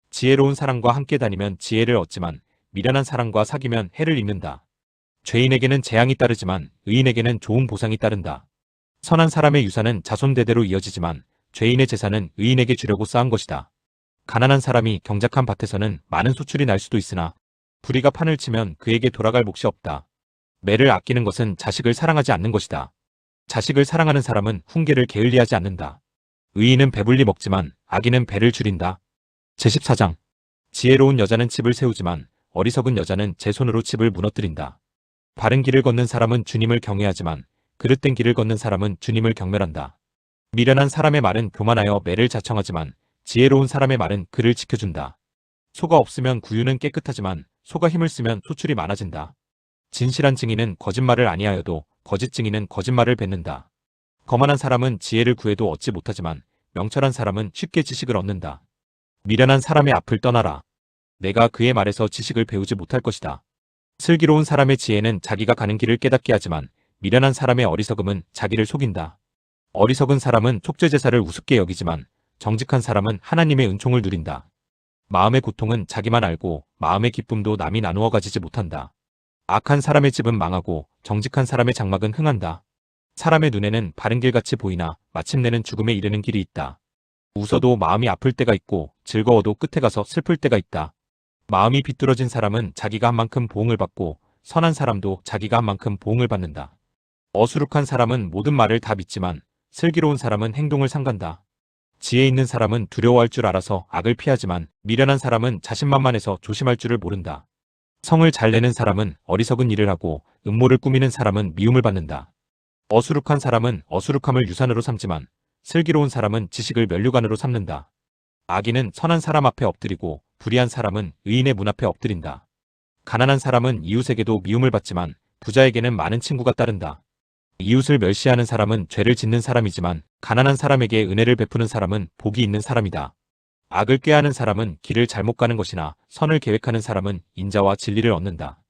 지혜로운 사람과 함께 다니면 지혜를 얻지만 미련한 사람과 사귀면 해를 입는다. 죄인에게는 재앙이 따르지만 의인에게는 좋은 보상이 따른다. 선한 사람의 유산은 자손 대대로 이어지지만 죄인의 재산은 의인에게 주려고 쌓은 것이다. 가난한 사람이 경작한 밭에서는 많은 소출이 날 수도 있으나 불의가 판을 치면 그에게 돌아갈 몫이 없다. 매를 아끼는 것은 자식을 사랑하지 않는 것이다. 자식을 사랑하는 사람은 훈계를 게을리하지 않는다. 의인은 배불리 먹지만 악인은 배를 줄인다. 제14장. 지혜로운 여자는 집을 세우지만 어리석은 여자는 제 손으로 집을 무너뜨린다. 바른 길을 걷는 사람은 주님을 경외하지만 그릇된 길을 걷는 사람은 주님을 경멸한다. 미련한 사람의 말은 교만하여 매를 자청하지만 지혜로운 사람의 말은 그를 지켜준다. 소가 없으면 구유는 깨끗하지만 소가 힘을 쓰면 소출이 많아진다. 진실한 증인은 거짓말을 아니하여도 거짓 증인은 거짓말을 뱉는다. 거만한 사람은 지혜를 구해도 얻지 못하지만 명철한 사람은 쉽게 지식을 얻는다. 미련한 사람의 앞을 떠나라. 내가 그의 말에서 지식을 배우지 못할 것이다. 슬기로운 사람의 지혜는 자기가 가는 길을 깨닫게 하지만 미련한 사람의 어리석음은 자기를 속인다. 어리석은 사람은 촉죄제사를 우습게 여기지만 정직한 사람은 하나님의 은총을 누린다. 마음의 고통은 자기만 알고 마음의 기쁨도 남이 나누어 가지지 못한다. 악한 사람의 집은 망하고 정직한 사람의 장막은 흥한다. 사람의 눈에는 바른 길같이 보이나 마침내는 죽음에 이르는 길이 있다. 웃어도 마음이 아플 때가 있고 즐거워도 끝에 가서 슬플 때가 있다. 마음이 비뚤어진 사람은 자기가 한 만큼 보응을 받고 선한 사람도 자기가 한 만큼 보응을 받는다. 어수룩한 사람은 모든 말을 다 믿지만 슬기로운 사람은 행동을 삼간다. 지혜 있는 사람은 두려워할 줄 알아서 악을 피하지만 미련한 사람은 자신만만해서 조심할 줄을 모른다. 성을 잘 내는 사람은 어리석은 일을 하고 음모를 꾸미는 사람은 미움을 받는다. 어수룩한 사람은 어수룩함을 유산으로 삼지만 슬기로운 사람은 지식을 면류관으로 삼는다. 악인은 선한 사람 앞에 엎드리고 불의한 사람은 의인의 문 앞에 엎드린다. 가난한 사람은 이웃에게도 미움을 받지만 부자에게는 많은 친구가 따른다. 이웃을 멸시하는 사람은 죄를 짓는 사람이지만 가난한 사람에게 은혜를 베푸는 사람은 복이 있는 사람이다. 악을 꾀하는 사람은 길을 잘못 가는 것이나 선을 계획하는 사람은 인자와 진리를 얻는다.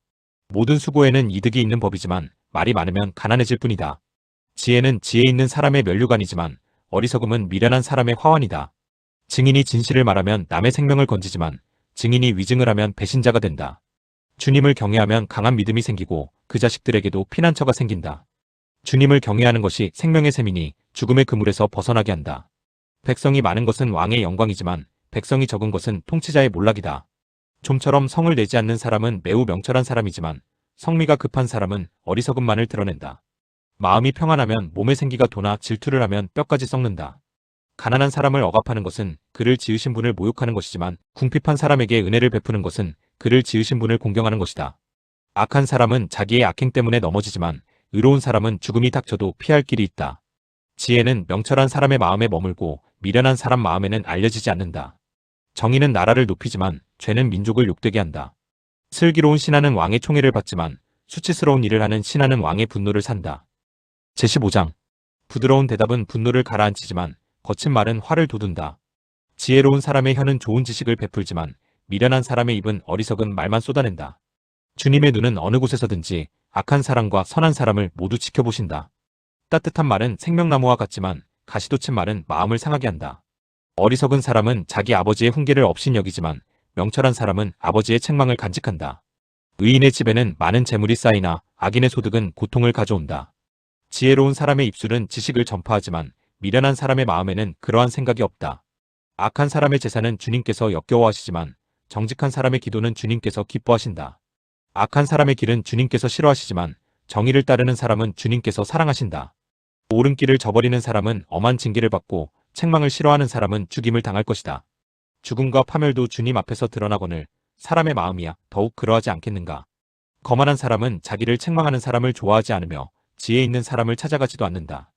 모든 수고에는 이득이 있는 법이지만 말이 많으면 가난해질 뿐이다. 지혜는 지혜 있는 사람의 면류관이지만 어리석음은 미련한 사람의 화환이다. 증인이 진실을 말하면 남의 생명을 건지지만 증인이 위증을 하면 배신자가 된다. 주님을 경외하면 강한 믿음이 생기고 그 자식들에게도 피난처가 생긴다. 주님을 경외하는 것이 생명의 셈이니 죽음의 그물에서 벗어나게 한다. 백성이 많은 것은 왕의 영광이지만 백성이 적은 것은 통치자의 몰락이다. 좀처럼 성을 내지 않는 사람은 매우 명철한 사람이지만 성미가 급한 사람은 어리석음만을 드러낸다. 마음이 평안하면 몸의 생기가 돋아 질투를 하면 뼈까지 썩는다. 가난한 사람을 억압하는 것은 그를 지으신 분을 모욕하는 것이지만 궁핍한 사람에게 은혜를 베푸는 것은 그를 지으신 분을 공경하는 것이다. 악한 사람은 자기의 악행 때문에 넘어지지만 의로운 사람은 죽음이 닥쳐도 피할 길이 있다. 지혜는 명철한 사람의 마음에 머물고 미련한 사람 마음에는 알려지지 않는다. 정의는 나라를 높이지만 죄는 민족을 욕되게 한다. 슬기로운 신하는 왕의 총애를 받지만 수치스러운 일을 하는 신하는 왕의 분노를 산다. 제15장. 부드러운 대답은 분노를 가라앉히지만 거친 말은 화를 돋운다. 지혜로운 사람의 혀는 좋은 지식을 베풀지만 미련한 사람의 입은 어리석은 말만 쏟아낸다. 주님의 눈은 어느 곳에서든지 악한 사람과 선한 사람을 모두 지켜보신다. 따뜻한 말은 생명나무와 같지만 가시돋친 말은 마음을 상하게 한다. 어리석은 사람은 자기 아버지의 훈계를 업신여기지만 명철한 사람은 아버지의 책망을 간직한다. 의인의 집에는 많은 재물이 쌓이나 악인의 소득은 고통을 가져온다. 지혜로운 사람의 입술은 지식을 전파하지만 미련한 사람의 마음에는 그러한 생각이 없다. 악한 사람의 제사는 주님께서 역겨워하시지만 정직한 사람의 기도는 주님께서 기뻐하신다. 악한 사람의 길은 주님께서 싫어하시지만 정의를 따르는 사람은 주님께서 사랑하신다. 옳은 길을 저버리는 사람은 엄한 징계를 받고 책망을 싫어하는 사람은 죽임을 당할 것이다. 죽음과 파멸도 주님 앞에서 드러나거늘 사람의 마음이야 더욱 그러하지 않겠는가. 거만한 사람은 자기를 책망하는 사람을 좋아하지 않으며 지혜 있는 사람을 찾아가지도 않는다.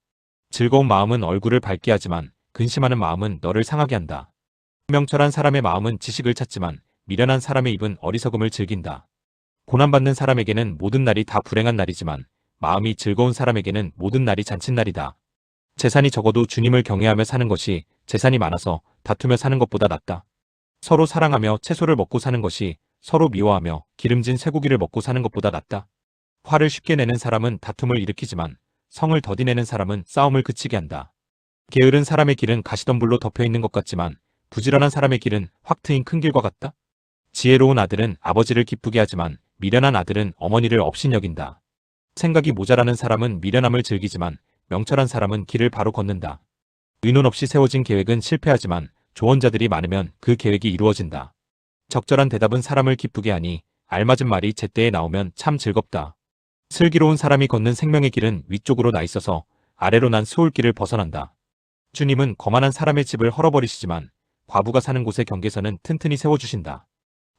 즐거운 마음은 얼굴을 밝게 하지만 근심하는 마음은 너를 상하게 한다. 명철한 사람의 마음은 지식을 찾지만 미련한 사람의 입은 어리석음을 즐긴다. 고난받는 사람에게는 모든 날이 다 불행한 날이지만 마음이 즐거운 사람에게는 모든 날이 잔칫날이다. 재산이 적어도 주님을 경외하며 사는 것이 재산이 많아서 다투며 사는 것보다 낫다. 서로 사랑하며 채소를 먹고 사는 것이 서로 미워하며 기름진 쇠고기를 먹고 사는 것보다 낫다. 화를 쉽게 내는 사람은 다툼을 일으키지만 성을 더디 내는 사람은 싸움을 그치게 한다. 게으른 사람의 길은 가시덤불로 덮여있는 것 같지만 부지런한 사람의 길은 확 트인 큰 길과 같다. 지혜로운 아들은 아버지를 기쁘게 하지만 미련한 아들은 어머니를 업신여긴다. 생각이 모자라는 사람은 미련함을 즐기지만 명철한 사람은 길을 바로 걷는다. 의논 없이 세워진 계획은 실패하지만 조언자들이 많으면 그 계획이 이루어진다. 적절한 대답은 사람을 기쁘게 하니 알맞은 말이 제때에 나오면 참 즐겁다. 슬기로운 사람이 걷는 생명의 길은 위쪽으로 나 있어서 아래로 난 스올길을 벗어난다. 주님은 거만한 사람의 집을 헐어버리시지만 과부가 사는 곳의 경계선은 튼튼히 세워주신다.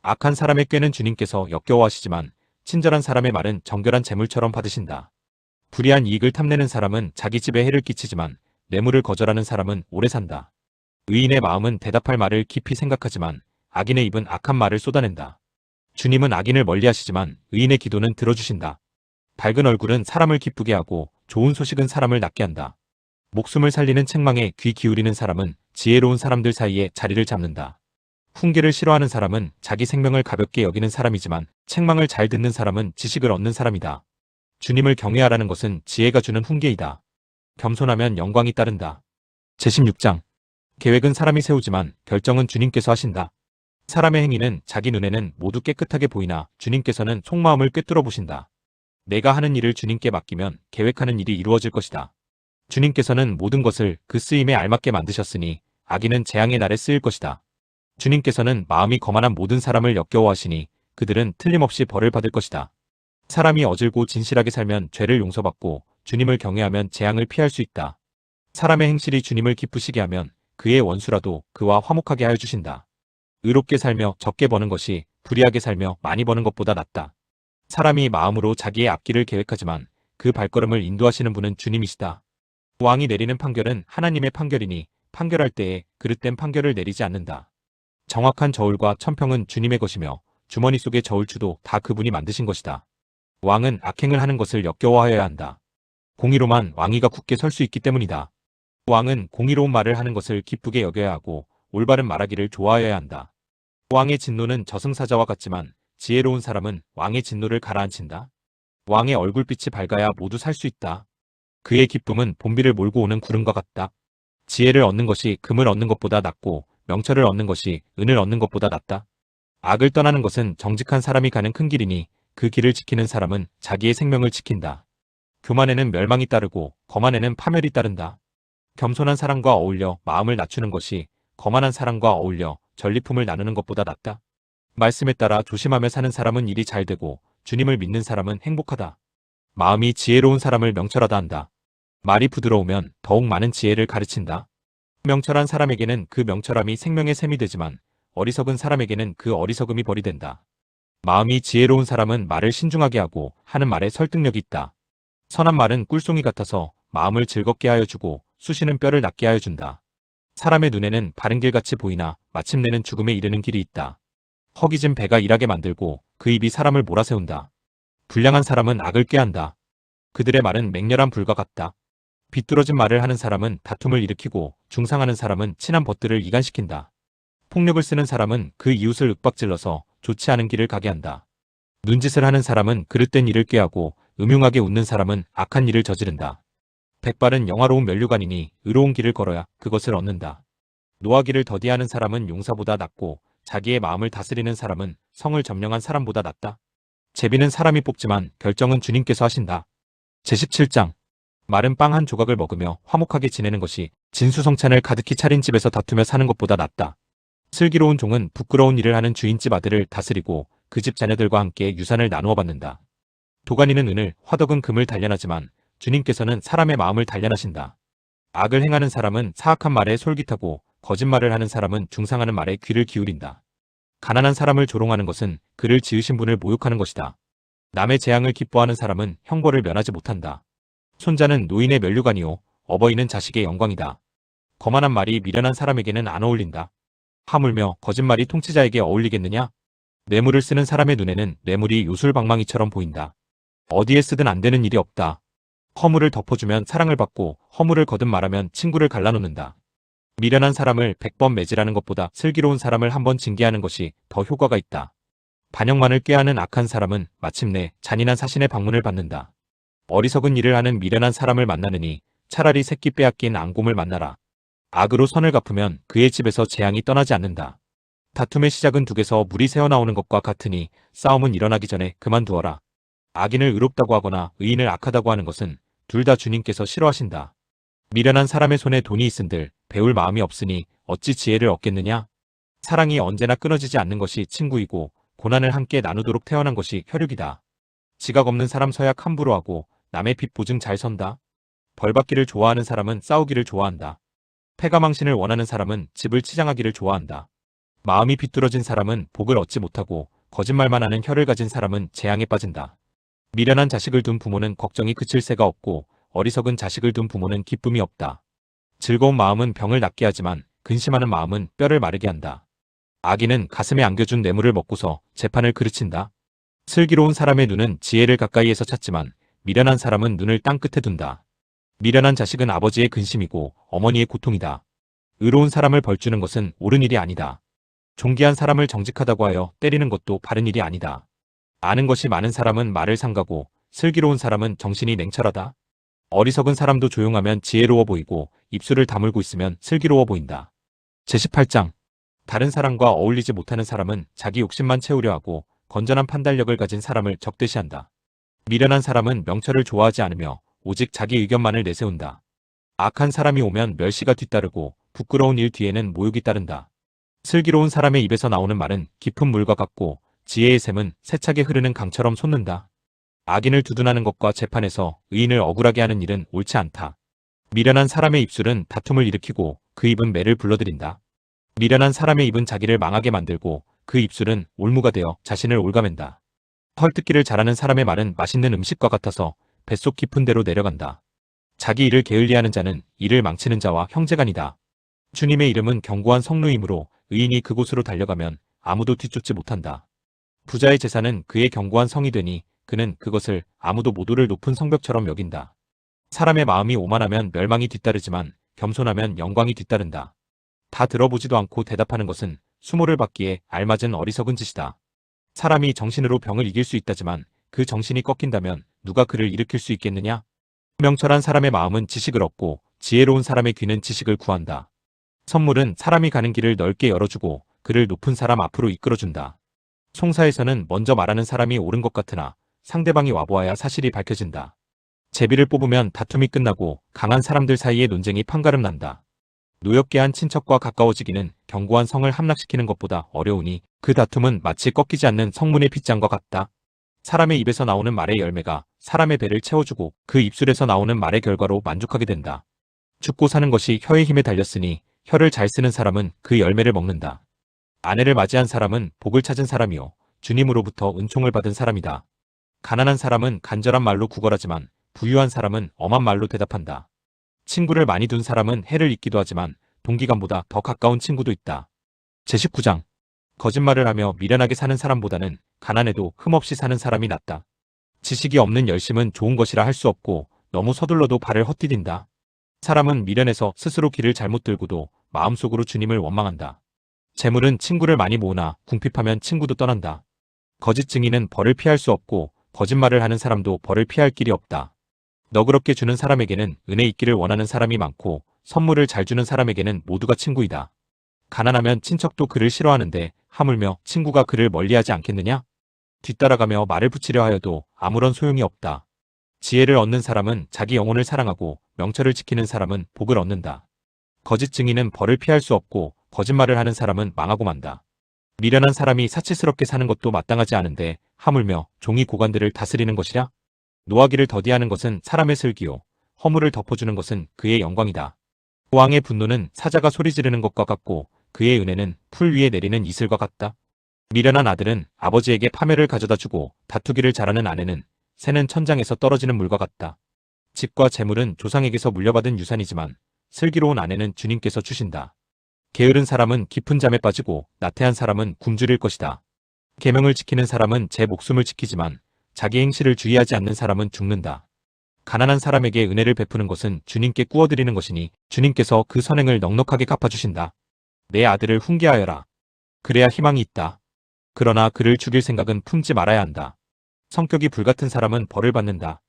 악한 사람의 꾀는 주님께서 역겨워하시지만 친절한 사람의 말은 정결한 재물처럼 받으신다. 불의한 이익을 탐내는 사람은 자기 집에 해를 끼치지만 뇌물을 거절하는 사람은 오래 산다. 의인의 마음은 대답할 말을 깊이 생각하지만 악인의 입은 악한 말을 쏟아낸다. 주님은 악인을 멀리하시지만 의인의 기도는 들어주신다. 밝은 얼굴은 사람을 기쁘게 하고 좋은 소식은 사람을 낫게 한다. 목숨을 살리는 책망에 귀 기울이는 사람은 지혜로운 사람들 사이에 자리를 잡는다. 훈계를 싫어하는 사람은 자기 생명을 가볍게 여기는 사람이지만 책망을 잘 듣는 사람은 지식을 얻는 사람이다. 주님을 경외하라는 것은 지혜가 주는 훈계이다. 겸손하면 영광이 따른다. 제16장. 계획은 사람이 세우지만 결정은 주님께서 하신다. 사람의 행위는 자기 눈에는 모두 깨끗하게 보이나 주님께서는 속마음을 꿰뚫어 보신다. 내가 하는 일을 주님께 맡기면 계획하는 일이 이루어질 것이다. 주님께서는 모든 것을 그 쓰임에 알맞게 만드셨으니 악인은 재앙의 날에 쓰일 것이다. 주님께서는 마음이 거만한 모든 사람을 역겨워하시니 그들은 틀림없이 벌을 받을 것이다. 사람이 어질고 진실하게 살면 죄를 용서받고 주님을 경외하면 재앙을 피할 수 있다. 사람의 행실이 주님을 기쁘시게 하면 그의 원수라도 그와 화목하게 하여 주신다. 의롭게 살며 적게 버는 것이 불의하게 살며 많이 버는 것보다 낫다. 사람이 마음으로 자기의 앞길을 계획하지만 그 발걸음을 인도하시는 분은 주님이시다. 왕이 내리는 판결은 하나님의 판결이니 판결할 때에 그릇된 판결을 내리지 않는다. 정확한 저울과 천평은 주님의 것이며 주머니 속의 저울추도 다 그분이 만드신 것이다. 왕은 악행을 하는 것을 역겨워하여야 한다. 공의로만 왕위가 굳게 설 수 있기 때문이다. 왕은 공의로운 말을 하는 것을 기쁘게 여겨야 하고 올바른 말하기를 좋아하여야 한다. 왕의 진노는 저승사자와 같지만 지혜로운 사람은 왕의 진노를 가라앉힌다. 왕의 얼굴빛이 밝아야 모두 살 수 있다. 그의 기쁨은 봄비를 몰고 오는 구름과 같다. 지혜를 얻는 것이 금을 얻는 것보다 낫고 명철을 얻는 것이 은을 얻는 것보다 낫다. 악을 떠나는 것은 정직한 사람이 가는 큰 길이니 그 길을 지키는 사람은 자기의 생명을 지킨다. 교만에는 멸망이 따르고 거만에는 파멸이 따른다. 겸손한 사람과 어울려 마음을 낮추는 것이 거만한 사람과 어울려 전리품을 나누는 것보다 낫다. 말씀에 따라 조심하며 사는 사람은 일이 잘 되고 주님을 믿는 사람은 행복하다. 마음이 지혜로운 사람을 명철하다 한다. 말이 부드러우면 더욱 많은 지혜를 가르친다. 명철한 사람에게는 그 명철함이 생명의 샘이 되지만 어리석은 사람에게는 그 어리석음이 벌이 된다. 마음이 지혜로운 사람은 말을 신중하게 하고 하는 말에 설득력이 있다. 선한 말은 꿀송이 같아서 마음을 즐겁게 하여 주고 쑤시는 뼈를 낫게 하여 준다. 사람의 눈에는 바른 길같이 보이나 마침내는 죽음에 이르는 길이 있다. 허기진 배가 일하게 만들고 그 입이 사람을 몰아세운다. 불량한 사람은 악을 꾀한다. 그들의 말은 맹렬한 불과 같다. 비뚤어진 말을 하는 사람은 다툼을 일으키고 중상하는 사람은 친한 벗들을 이간시킨다. 폭력을 쓰는 사람은 그 이웃을 윽박질러서 좋지 않은 길을 가게 한다. 눈짓을 하는 사람은 그릇된 일을 꾀하고 음흉하게 웃는 사람은 악한 일을 저지른다. 백발은 영화로운 면류관이니 의로운 길을 걸어야 그것을 얻는다. 노하기를 더디하는 사람은 용사보다 낫고 자기의 마음을 다스리는 사람은 성을 점령한 사람보다 낫다. 제비는 사람이 뽑지만 결정은 주님께서 하신다. 제17장. 마른 빵 한 조각을 먹으며 화목하게 지내는 것이 진수성찬을 가득히 차린 집에서 다투며 사는 것보다 낫다. 슬기로운 종은 부끄러운 일을 하는 주인집 아들을 다스리고 그 집 자녀들과 함께 유산을 나누어 받는다. 도가니는 은을, 화덕은 금을 단련하지만 주님께서는 사람의 마음을 단련하신다. 악을 행하는 사람은 사악한 말에 솔깃하고 거짓말을 하는 사람은 중상하는 말에 귀를 기울인다. 가난한 사람을 조롱하는 것은 그를 지으신 분을 모욕하는 것이다. 남의 재앙을 기뻐하는 사람은 형벌을 면하지 못한다. 손자는 노인의 면류관이요 어버이는 자식의 영광이다. 거만한 말이 미련한 사람에게는 안 어울린다. 하물며 거짓말이 통치자에게 어울리겠느냐? 뇌물을 쓰는 사람의 눈에는 뇌물이 요술방망이처럼 보인다. 어디에 쓰든 안 되는 일이 없다. 허물을 덮어주면 사랑을 받고 허물을 거듭 말하면 친구를 갈라놓는다. 미련한 사람을 100번 매질하는 것보다 슬기로운 사람을 한 번 징계하는 것이 더 효과가 있다. 반역만을 꾀하는 악한 사람은 마침내 잔인한 사신의 방문을 받는다. 어리석은 일을 하는 미련한 사람을 만나느니 차라리 새끼 빼앗긴 앙곰을 만나라. 악으로 선을 갚으면 그의 집에서 재앙이 떠나지 않는다. 다툼의 시작은 둑에서 물이 새어나오는 것과 같으니 싸움은 일어나기 전에 그만두어라. 악인을 의롭다고 하거나 의인을 악하다고 하는 것은 둘 다 주님께서 싫어하신다. 미련한 사람의 손에 돈이 있은들 배울 마음이 없으니 어찌 지혜를 얻겠느냐? 사랑이 언제나 끊어지지 않는 것이 친구이고 고난을 함께 나누도록 태어난 것이 혈육이다. 지각 없는 사람 서약 함부로 하고 남의 빚 보증 잘 선다. 벌받기를 좋아하는 사람은 싸우기를 좋아한다. 패가망신을 원하는 사람은 집을 치장하기를 좋아한다. 마음이 비뚤어진 사람은 복을 얻지 못하고 거짓말만 하는 혀를 가진 사람은 재앙에 빠진다. 미련한 자식을 둔 부모는 걱정이 그칠 새가 없고 어리석은 자식을 둔 부모는 기쁨이 없다. 즐거운 마음은 병을 낫게 하지만 근심하는 마음은 뼈를 마르게 한다. 악인은 가슴에 안겨준 뇌물을 먹고서 재판을 그르친다. 슬기로운 사람의 눈은 지혜를 가까이에서 찾지만 미련한 사람은 눈을 땅끝에 둔다. 미련한 자식은 아버지의 근심이고 어머니의 고통이다. 의로운 사람을 벌주는 것은 옳은 일이 아니다. 존귀한 사람을 정직하다고 하여 때리는 것도 바른 일이 아니다. 아는 것이 많은 사람은 말을 삼가고 슬기로운 사람은 정신이 냉철하다. 어리석은 사람도 조용하면 지혜로워 보이고 입술을 다물고 있으면 슬기로워 보인다. 제18장 다른 사람과 어울리지 못하는 사람은 자기 욕심만 채우려 하고 건전한 판단력을 가진 사람을 적대시한다. 미련한 사람은 명철을 좋아하지 않으며 오직 자기 의견만을 내세운다. 악한 사람이 오면 멸시가 뒤따르고 부끄러운 일 뒤에는 모욕이 따른다. 슬기로운 사람의 입에서 나오는 말은 깊은 물과 같고 지혜의 샘은 세차게 흐르는 강처럼 솟는다. 악인을 두둔하는 것과 재판에서 의인을 억울하게 하는 일은 옳지 않다. 미련한 사람의 입술은 다툼을 일으키고 그 입은 매를 불러들인다. 미련한 사람의 입은 자기를 망하게 만들고 그 입술은 올무가 되어 자신을 옭아맨다. 헐뜯기를 잘하는 사람의 말은 맛있는 음식과 같아서 뱃속 깊은 데로 내려간다. 자기 일을 게을리하는 자는 일을 망치는 자와 형제간이다. 주님의 이름은 견고한 성루이므로 의인이 그곳으로 달려가면 아무도 뒤쫓지 못한다. 부자의 재산은 그의 견고한 성이 되니 그는 그것을 아무도 못 오를 높은 성벽처럼 여긴다. 사람의 마음이 오만하면 멸망이 뒤따르지만 겸손하면 영광이 뒤따른다. 다 들어보지도 않고 대답하는 것은 수모를 받기에 알맞은 어리석은 짓이다. 사람이 정신으로 병을 이길 수 있다지만 그 정신이 꺾인다면 누가 그를 일으킬 수 있겠느냐? 명철한 사람의 마음은 지식을 얻고 지혜로운 사람의 귀는 지식을 구한다. 선물은 사람이 가는 길을 넓게 열어주고 그를 높은 사람 앞으로 이끌어준다. 송사에서는 먼저 말하는 사람이 옳은 것 같으나 상대방이 와보아야 사실이 밝혀진다. 제비를 뽑으면 다툼이 끝나고 강한 사람들 사이에 논쟁이 판가름 난다. 노엽게 한 친척과 가까워지기는 견고한 성을 함락시키는 것보다 어려우니 그 다툼은 마치 꺾이지 않는 성문의 빗장과 같다. 사람의 입에서 나오는 말의 열매가 사람의 배를 채워주고 그 입술에서 나오는 말의 결과로 만족하게 된다. 죽고 사는 것이 혀의 힘에 달렸으니 혀를 잘 쓰는 사람은 그 열매를 먹는다. 아내를 맞이한 사람은 복을 찾은 사람이요 주님으로부터 은총을 받은 사람이다. 가난한 사람은 간절한 말로 구걸하지만 부유한 사람은 엄한 말로 대답한다. 친구를 많이 둔 사람은 해를 입기도 하지만 동기간보다 더 가까운 친구도 있다. 제19장 거짓말을 하며 미련하게 사는 사람보다는 가난해도 흠없이 사는 사람이 낫다. 지식이 없는 열심은 좋은 것이라 할 수 없고 너무 서둘러도 발을 헛디딘다. 사람은 미련해서 스스로 길을 잘못 들고도 마음속으로 주님을 원망한다. 재물은 친구를 많이 모으나 궁핍하면 친구도 떠난다. 거짓 증인은 벌을 피할 수 없고 거짓말을 하는 사람도 벌을 피할 길이 없다. 너그럽게 주는 사람에게는 은혜 있기를 원하는 사람이 많고 선물을 잘 주는 사람에게는 모두가 친구이다. 가난하면 친척도 그를 싫어하는데 하물며 친구가 그를 멀리하지 않겠느냐? 뒤따라가며 말을 붙이려 하여도 아무런 소용이 없다. 지혜를 얻는 사람은 자기 영혼을 사랑하고 명철을 지키는 사람은 복을 얻는다. 거짓 증인은 벌을 피할 수 없고 거짓말을 하는 사람은 망하고 만다. 미련한 사람이 사치스럽게 사는 것도 마땅하지 않은데 하물며 종이 고관들을 다스리는 것이랴? 노하기를 더디하는 것은 사람의 슬기요 허물을 덮어주는 것은 그의 영광이다. 왕의 분노는 사자가 소리 지르는 것과 같고 그의 은혜는 풀 위에 내리는 이슬과 같다. 미련한 아들은 아버지에게 파멸을 가져다 주고 다투기를 잘하는 아내는 새는 천장에서 떨어지는 물과 같다. 집과 재물은 조상에게서 물려받은 유산이지만 슬기로운 아내는 주님께서 주신다. 게으른 사람은 깊은 잠에 빠지고 나태한 사람은 굶주릴 것이다. 계명을 지키는 사람은 제 목숨을 지키지만 자기 행실을 주의하지 않는 사람은 죽는다. 가난한 사람에게 은혜를 베푸는 것은 주님께 꾸어드리는 것이니 주님께서 그 선행을 넉넉하게 갚아주신다. 내 아들을 훈계하여라. 그래야 희망이 있다. 그러나 그를 죽일 생각은 품지 말아야 한다. 성격이 불같은 사람은 벌을 받는다.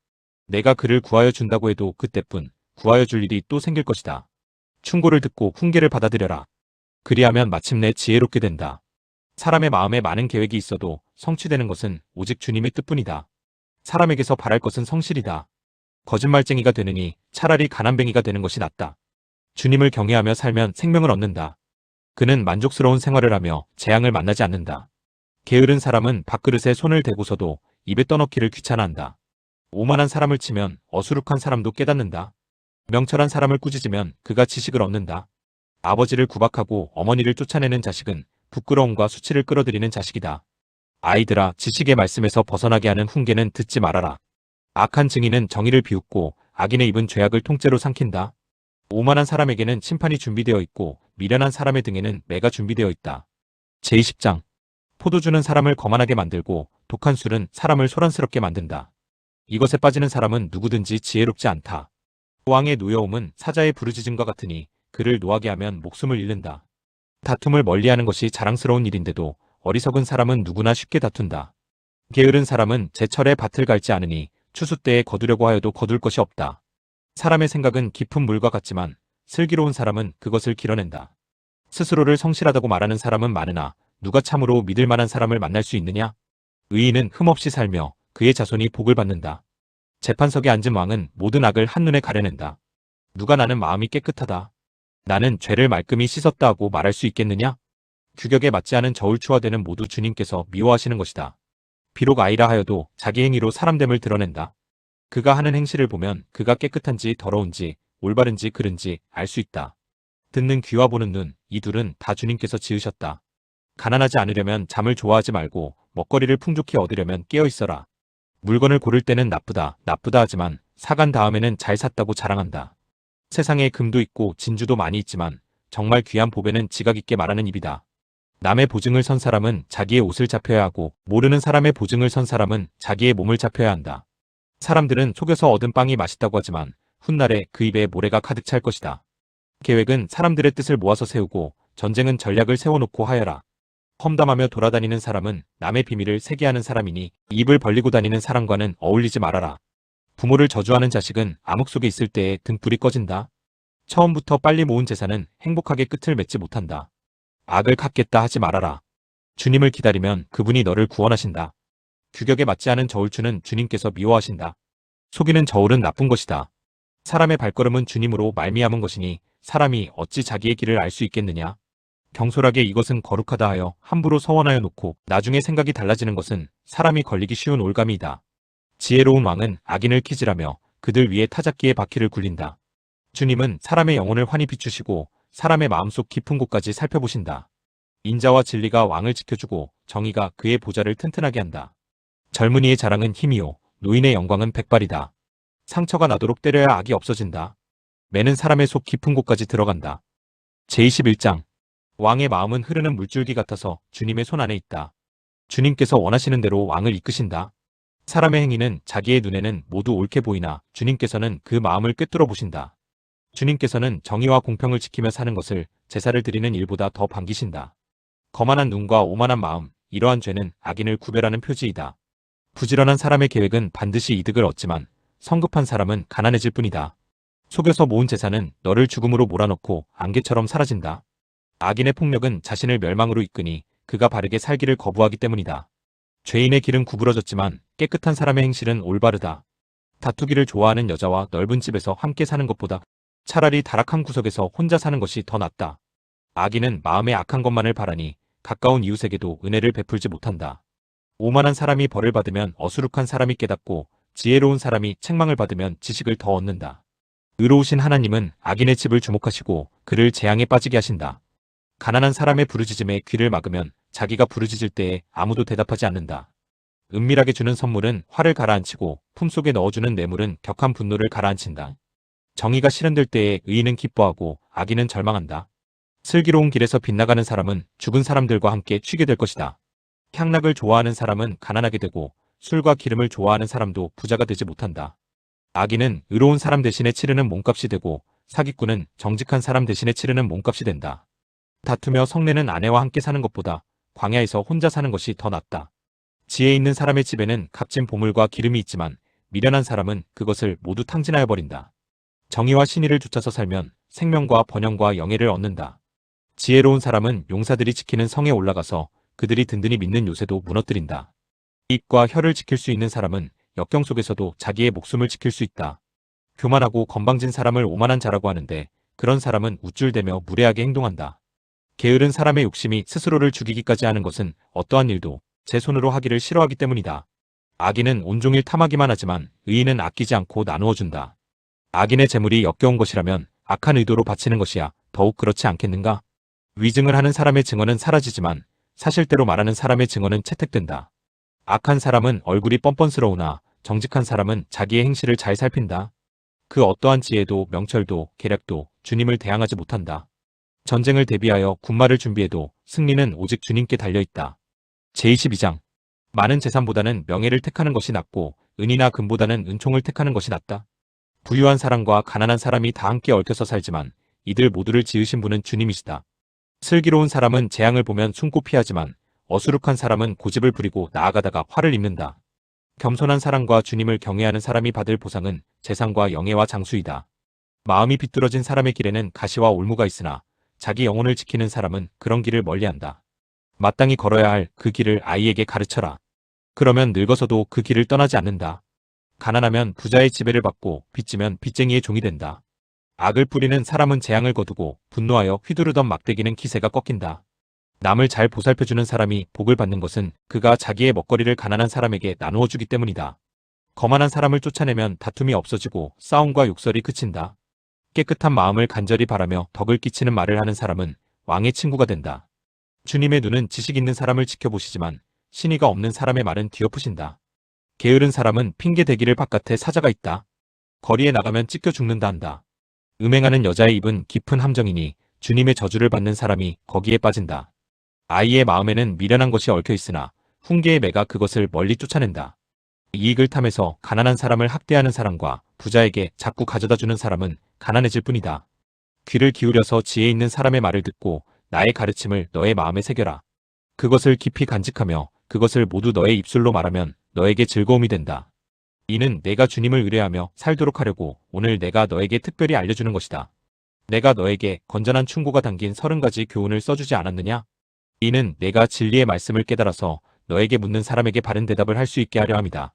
내가 그를 구하여 준다고 해도 그때뿐 구하여 줄 일이 또 생길 것이다. 충고를 듣고 훈계를 받아들여라. 그리하면 마침내 지혜롭게 된다. 사람의 마음에 많은 계획이 있어도 성취되는 것은 오직 주님의 뜻뿐이다. 사람에게서 바랄 것은 성실이다. 거짓말쟁이가 되느니 차라리 가난뱅이가 되는 것이 낫다. 주님을 경외하며 살면 생명을 얻는다. 그는 만족스러운 생활을 하며 재앙을 만나지 않는다. 게으른 사람은 밥그릇에 손을 대고서도 입에 떠넣기를 귀찮아한다. 오만한 사람을 치면 어수룩한 사람도 깨닫는다. 명철한 사람을 꾸짖으면 그가 지식을 얻는다. 아버지를 구박하고 어머니를 쫓아내는 자식은 부끄러움과 수치를 끌어들이는 자식이다. 아이들아, 지식의 말씀에서 벗어나게 하는 훈계는 듣지 말아라. 악한 증인은 정의를 비웃고 악인의 입은 죄악을 통째로 삼킨다. 오만한 사람에게는 심판이 준비되어 있고 미련한 사람의 등에는 매가 준비되어 있다. 제20장. 포도주는 사람을 거만하게 만들고 독한 술은 사람을 소란스럽게 만든다. 이것에 빠지는 사람은 누구든지 지혜롭지 않다. 왕의 노여움은 사자의 부르짖음과 같으니 그를 노하게 하면 목숨을 잃는다. 다툼을 멀리하는 것이 자랑스러운 일인데도 어리석은 사람은 누구나 쉽게 다툰다. 게으른 사람은 제철에 밭을 갈지 않으니 추수 때에 거두려고 하여도 거둘 것이 없다. 사람의 생각은 깊은 물과 같지만 슬기로운 사람은 그것을 길어낸다. 스스로를 성실하다고 말하는 사람은 많으나 누가 참으로 믿을 만한 사람을 만날 수 있느냐? 의인은 흠없이 살며 그의 자손이 복을 받는다. 재판석에 앉은 왕은 모든 악을 한눈에 가려낸다. 누가 나는 마음이 깨끗하다. 나는 죄를 말끔히 씻었다 하고 말할 수 있겠느냐? 규격에 맞지 않은 저울추화되는 모두 주님께서 미워하시는 것이다. 비록 아이라 하여도 자기 행위로 사람됨을 드러낸다. 그가 하는 행실을 보면 그가 깨끗한지 더러운지 올바른지 그른지 알 수 있다. 듣는 귀와 보는 눈, 이 둘은 다 주님께서 지으셨다. 가난하지 않으려면 잠을 좋아하지 말고 먹거리를 풍족히 얻으려면 깨어 있어라. 물건을 고를 때는 나쁘다 하지만 사간 다음에는 잘 샀다고 자랑한다. 세상에 금도 있고 진주도 많이 있지만 정말 귀한 보배는 지각 있게 말하는 입이다. 남의 보증을 선 사람은 자기의 옷을 잡혀야 하고 모르는 사람의 보증을 선 사람은 자기의 몸을 잡혀야 한다. 사람들은 속여서 얻은 빵이 맛있다고 하지만 훗날에 그 입에 모래가 가득 찰 것이다. 계획은 사람들의 뜻을 모아서 세우고 전쟁은 전략을 세워놓고 하여라. 험담하며 돌아다니는 사람은 남의 비밀을 세게하는 사람이니 입을 벌리고 다니는 사람과는 어울리지 말아라. 부모를 저주하는 자식은 암흑 속에 있을 때에 등불이 꺼진다. 처음부터 빨리 모은 재산은 행복하게 끝을 맺지 못한다. 악을 갚겠다 하지 말아라. 주님을 기다리면 그분이 너를 구원하신다. 규격에 맞지 않은 저울추는 주님께서 미워하신다. 속이는 저울은 나쁜 것이다. 사람의 발걸음은 주님으로 말미암은 것이니 사람이 어찌 자기의 길을 알 수 있겠느냐. 경솔하게 이것은 거룩하다 하여 함부로 서원하여 놓고 나중에 생각이 달라지는 것은 사람이 걸리기 쉬운 올가미이다. 지혜로운 왕은 악인을 키질하며 그들 위에 타작기의 바퀴를 굴린다. 주님은 사람의 영혼을 환히 비추시고 사람의 마음속 깊은 곳까지 살펴보신다. 인자와 진리가 왕을 지켜주고 정의가 그의 보좌를 튼튼하게 한다. 젊은이의 자랑은 힘이요 노인의 영광은 백발이다. 상처가 나도록 때려야 악이 없어진다. 매는 사람의 속 깊은 곳까지 들어간다. 제21장. 왕의 마음은 흐르는 물줄기 같아서 주님의 손 안에 있다. 주님께서 원하시는 대로 왕을 이끄신다. 사람의 행위는 자기의 눈에는 모두 옳게 보이나 주님께서는 그 마음을 꿰뚫어 보신다. 주님께서는 정의와 공평을 지키며 사는 것을 제사를 드리는 일보다 더 반기신다. 거만한 눈과 오만한 마음, 이러한 죄는 악인을 구별하는 표지이다. 부지런한 사람의 계획은 반드시 이득을 얻지만 성급한 사람은 가난해질 뿐이다. 속여서 모은 재산은 너를 죽음으로 몰아넣고 안개처럼 사라진다. 악인의 폭력은 자신을 멸망으로 이끄니 그가 바르게 살기를 거부하기 때문이다. 죄인의 길은 구부러졌지만 깨끗한 사람의 행실은 올바르다. 다투기를 좋아하는 여자와 넓은 집에서 함께 사는 것보다 차라리 다락한 구석에서 혼자 사는 것이 더 낫다. 악인은 마음에 악한 것만을 바라니 가까운 이웃에게도 은혜를 베풀지 못한다. 오만한 사람이 벌을 받으면 어수룩한 사람이 깨닫고 지혜로운 사람이 책망을 받으면 지식을 더 얻는다. 의로우신 하나님은 악인의 집을 주목하시고 그를 재앙에 빠지게 하신다. 가난한 사람의 부르짖음에 귀를 막으면 자기가 부르짖을 때에 아무도 대답하지 않는다. 은밀하게 주는 선물은 화를 가라앉히고 품속에 넣어주는 뇌물은 격한 분노를 가라앉힌다. 정의가 실현될 때에 의인은 기뻐하고 악인은 절망한다. 슬기로운 길에서 빗나가는 사람은 죽은 사람들과 함께 쉬게 될 것이다. 향락을 좋아하는 사람은 가난하게 되고 술과 기름을 좋아하는 사람도 부자가 되지 못한다. 악인은 의로운 사람 대신에 치르는 몸값이 되고 사기꾼은 정직한 사람 대신에 치르는 몸값이 된다. 다투며 성내는 아내와 함께 사는 것보다 광야에서 혼자 사는 것이 더 낫다. 지혜 있는 사람의 집에는 값진 보물과 기름이 있지만 미련한 사람은 그것을 모두 탕진하여 버린다. 정의와 신의를 좇아서 살면 생명과 번영과 영예를 얻는다. 지혜로운 사람은 용사들이 지키는 성에 올라가서 그들이 든든히 믿는 요새도 무너뜨린다. 입과 혀를 지킬 수 있는 사람은 역경 속에서도 자기의 목숨을 지킬 수 있다. 교만하고 건방진 사람을 오만한 자라고 하는데 그런 사람은 우쭐대며 무례하게 행동한다. 게으른 사람의 욕심이 스스로를 죽이기까지 하는 것은 어떠한 일도 제 손으로 하기를 싫어하기 때문이다. 악인은 온종일 탐하기만 하지만 의인은 아끼지 않고 나누어 준다. 악인의 재물이 역겨운 것이라면 악한 의도로 바치는 것이야 더욱 그렇지 않겠는가? 위증을 하는 사람의 증언은 사라지지만 사실대로 말하는 사람의 증언은 채택된다. 악한 사람은 얼굴이 뻔뻔스러우나 정직한 사람은 자기의 행실을 잘 살핀다. 그 어떠한 지혜도 명철도 계략도 주님을 대항하지 못한다. 전쟁을 대비하여 군마를 준비해도 승리는 오직 주님께 달려있다. 제22장 많은 재산보다는 명예를 택하는 것이 낫고 은이나 금보다는 은총을 택하는 것이 낫다. 부유한 사람과 가난한 사람이 다 함께 얽혀서 살지만 이들 모두를 지으신 분은 주님이시다. 슬기로운 사람은 재앙을 보면 숨고 피하지만 어수룩한 사람은 고집을 부리고 나아가다가 화를 입는다. 겸손한 사람과 주님을 경외하는 사람이 받을 보상은 재산과 영예와 장수이다. 마음이 비뚤어진 사람의 길에는 가시와 올무가 있으나 자기 영혼을 지키는 사람은 그런 길을 멀리한다. 마땅히 걸어야 할 그 길을 아이에게 가르쳐라. 그러면 늙어서도 그 길을 떠나지 않는다. 가난하면 부자의 지배를 받고 빚지면 빚쟁이의 종이 된다. 악을 뿌리는 사람은 재앙을 거두고 분노하여 휘두르던 막대기는 기세가 꺾인다. 남을 잘 보살펴주는 사람이 복을 받는 것은 그가 자기의 먹거리를 가난한 사람에게 나누어 주기 때문이다. 거만한 사람을 쫓아내면 다툼이 없어지고 싸움과 욕설이 그친다. 깨끗한 마음을 간절히 바라며 덕을 끼치는 말을 하는 사람은 왕의 친구가 된다. 주님의 눈은 지식 있는 사람을 지켜보시지만 신의가 없는 사람의 말은 뒤엎으신다. 게으른 사람은 핑계 대기를 바깥에 사자가 있다. 거리에 나가면 찢겨 죽는다 한다. 음행하는 여자의 입은 깊은 함정이니 주님의 저주를 받는 사람이 거기에 빠진다. 아이의 마음에는 미련한 것이 얽혀 있으나 훈계의 매가 그것을 멀리 쫓아낸다. 이익을 탐해서 가난한 사람을 학대하는 사람과 부자에게 자꾸 가져다주는 사람은 가난해질 뿐이다. 귀를 기울여서 지혜 있는 사람의 말을 듣고 나의 가르침을 너의 마음에 새겨라. 그것을 깊이 간직하며 그것을 모두 너의 입술로 말하면 너에게 즐거움이 된다. 이는 내가 주님을 의뢰하며 살도록 하려고 오늘 내가 너에게 특별히 알려주는 것이다. 내가 너에게 건전한 충고가 담긴 30가지 교훈을 써주지 않았느냐? 이는 내가 진리의 말씀을 깨달아서 너에게 묻는 사람에게 바른 대답을 할 수 있게 하려 함이다.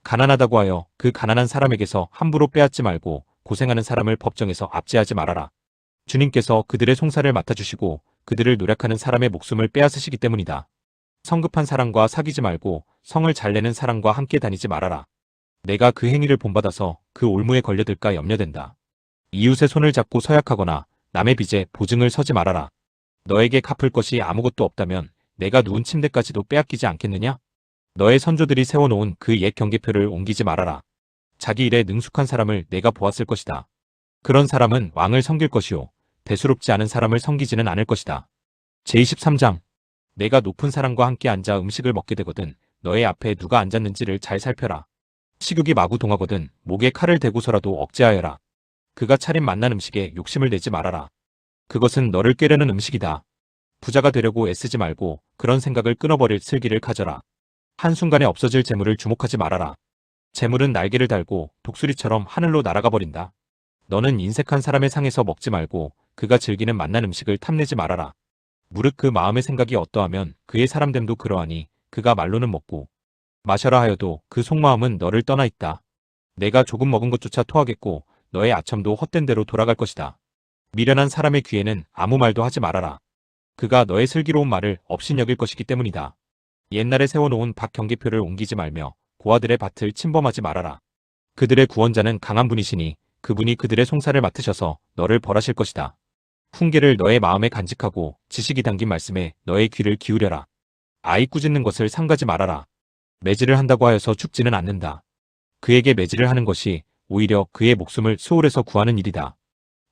가난하다고 하여 그 가난한 사람에게서 함부로 빼앗지 말고 고생하는 사람을 법정에서 압제하지 말아라. 주님께서 그들의 송사를 맡아주시고 그들을 노력하는 사람의 목숨을 빼앗으시기 때문이다. 성급한 사람과 사귀지 말고 성을 잘 내는 사람과 함께 다니지 말아라. 내가 그 행위를 본받아서 그 올무에 걸려들까 염려된다. 이웃의 손을 잡고 서약하거나 남의 빚에 보증을 서지 말아라. 너에게 갚을 것이 아무것도 없다면 내가 누운 침대까지도 빼앗기지 않겠느냐? 너의 선조들이 세워놓은 그 옛 경계표를 옮기지 말아라. 자기 일에 능숙한 사람을 내가 보았을 것이다. 그런 사람은 왕을 섬길 것이요 대수롭지 않은 사람을 섬기지는 않을 것이다. 제23장 내가 높은 사람과 함께 앉아 음식을 먹게 되거든 너의 앞에 누가 앉았는지를 잘 살펴라. 식욕이 마구 동하거든 목에 칼을 대고서라도 억제하여라. 그가 차린 맛난 음식에 욕심을 내지 말아라. 그것은 너를 꾀려는 음식이다. 부자가 되려고 애쓰지 말고 그런 생각을 끊어버릴 슬기를 가져라. 한순간에 없어질 재물을 주목하지 말아라. 재물은 날개를 달고 독수리처럼 하늘로 날아가 버린다. 너는 인색한 사람의 상에서 먹지 말고 그가 즐기는 맛난 음식을 탐내지 말아라. 무릇 그 마음의 생각이 어떠하면 그의 사람됨도 그러하니 그가 말로는 먹고 마셔라 하여도 그 속마음은 너를 떠나 있다. 내가 조금 먹은 것조차 토하겠고 너의 아첨도 헛된 대로 돌아갈 것이다. 미련한 사람의 귀에는 아무 말도 하지 말아라. 그가 너의 슬기로운 말을 업신여길 것이기 때문이다. 옛날에 세워놓은 밭 경계표를 옮기지 말며 고아들의 밭을 침범하지 말아라. 그들의 구원자는 강한 분이시니 그분이 그들의 송사를 맡으셔서 너를 벌하실 것이다. 훈계를 너의 마음에 간직하고 지식이 담긴 말씀에 너의 귀를 기울여라. 아이 꾸짖는 것을 삼가지 말아라. 매질을 한다고 하여서 죽지는 않는다. 그에게 매질을 하는 것이 오히려 그의 목숨을 수월해서 구하는 일이다.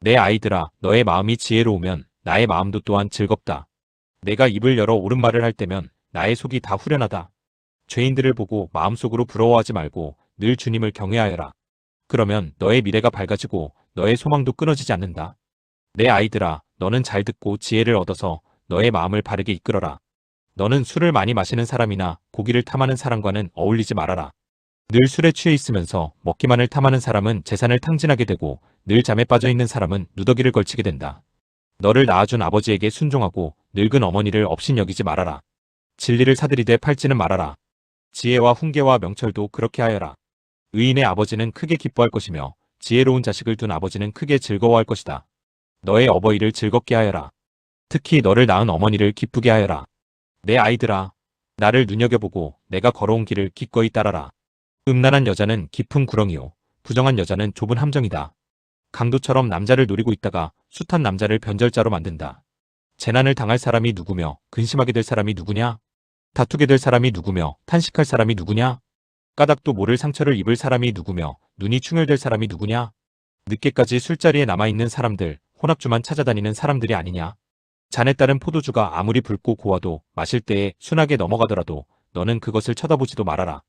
내 아이들아, 너의 마음이 지혜로우면 나의 마음도 또한 즐겁다. 내가 입을 열어 옳은 말을 할 때면 나의 속이 다 후련하다. 죄인들을 보고 마음속으로 부러워하지 말고 늘 주님을 경외하여라. 그러면 너의 미래가 밝아지고 너의 소망도 끊어지지 않는다. 내 아이들아, 너는 잘 듣고 지혜를 얻어서 너의 마음을 바르게 이끌어라. 너는 술을 많이 마시는 사람이나 고기를 탐하는 사람과는 어울리지 말아라. 늘 술에 취해 있으면서 먹기만을 탐하는 사람은 재산을 탕진하게 되고 늘 잠에 빠져 있는 사람은 누더기를 걸치게 된다. 너를 낳아준 아버지에게 순종하고 늙은 어머니를 업신여기지 말아라. 진리를 사들이되 팔지는 말아라. 지혜와 훈계와 명철도 그렇게 하여라. 의인의 아버지는 크게 기뻐할 것이며 지혜로운 자식을 둔 아버지는 크게 즐거워할 것이다. 너의 어버이를 즐겁게 하여라. 특히 너를 낳은 어머니를 기쁘게 하여라. 내 아이들아, 나를 눈여겨보고 내가 걸어온 길을 기꺼이 따라라. 음란한 여자는 깊은 구렁이요. 부정한 여자는 좁은 함정이다. 강도처럼 남자를 노리고 있다가 숱한 남자를 변절자로 만든다. 재난을 당할 사람이 누구며 근심하게 될 사람이 누구냐? 다투게 될 사람이 누구며 탄식할 사람이 누구냐? 까닭도 모를 상처를 입을 사람이 누구며 눈이 충혈될 사람이 누구냐? 늦게까지 술자리에 남아있는 사람들, 혼합주만 찾아다니는 사람들이 아니냐? 잔에 따른 포도주가 아무리 붉고 고와도 마실 때에 순하게 넘어가더라도 너는 그것을 쳐다보지도 말아라.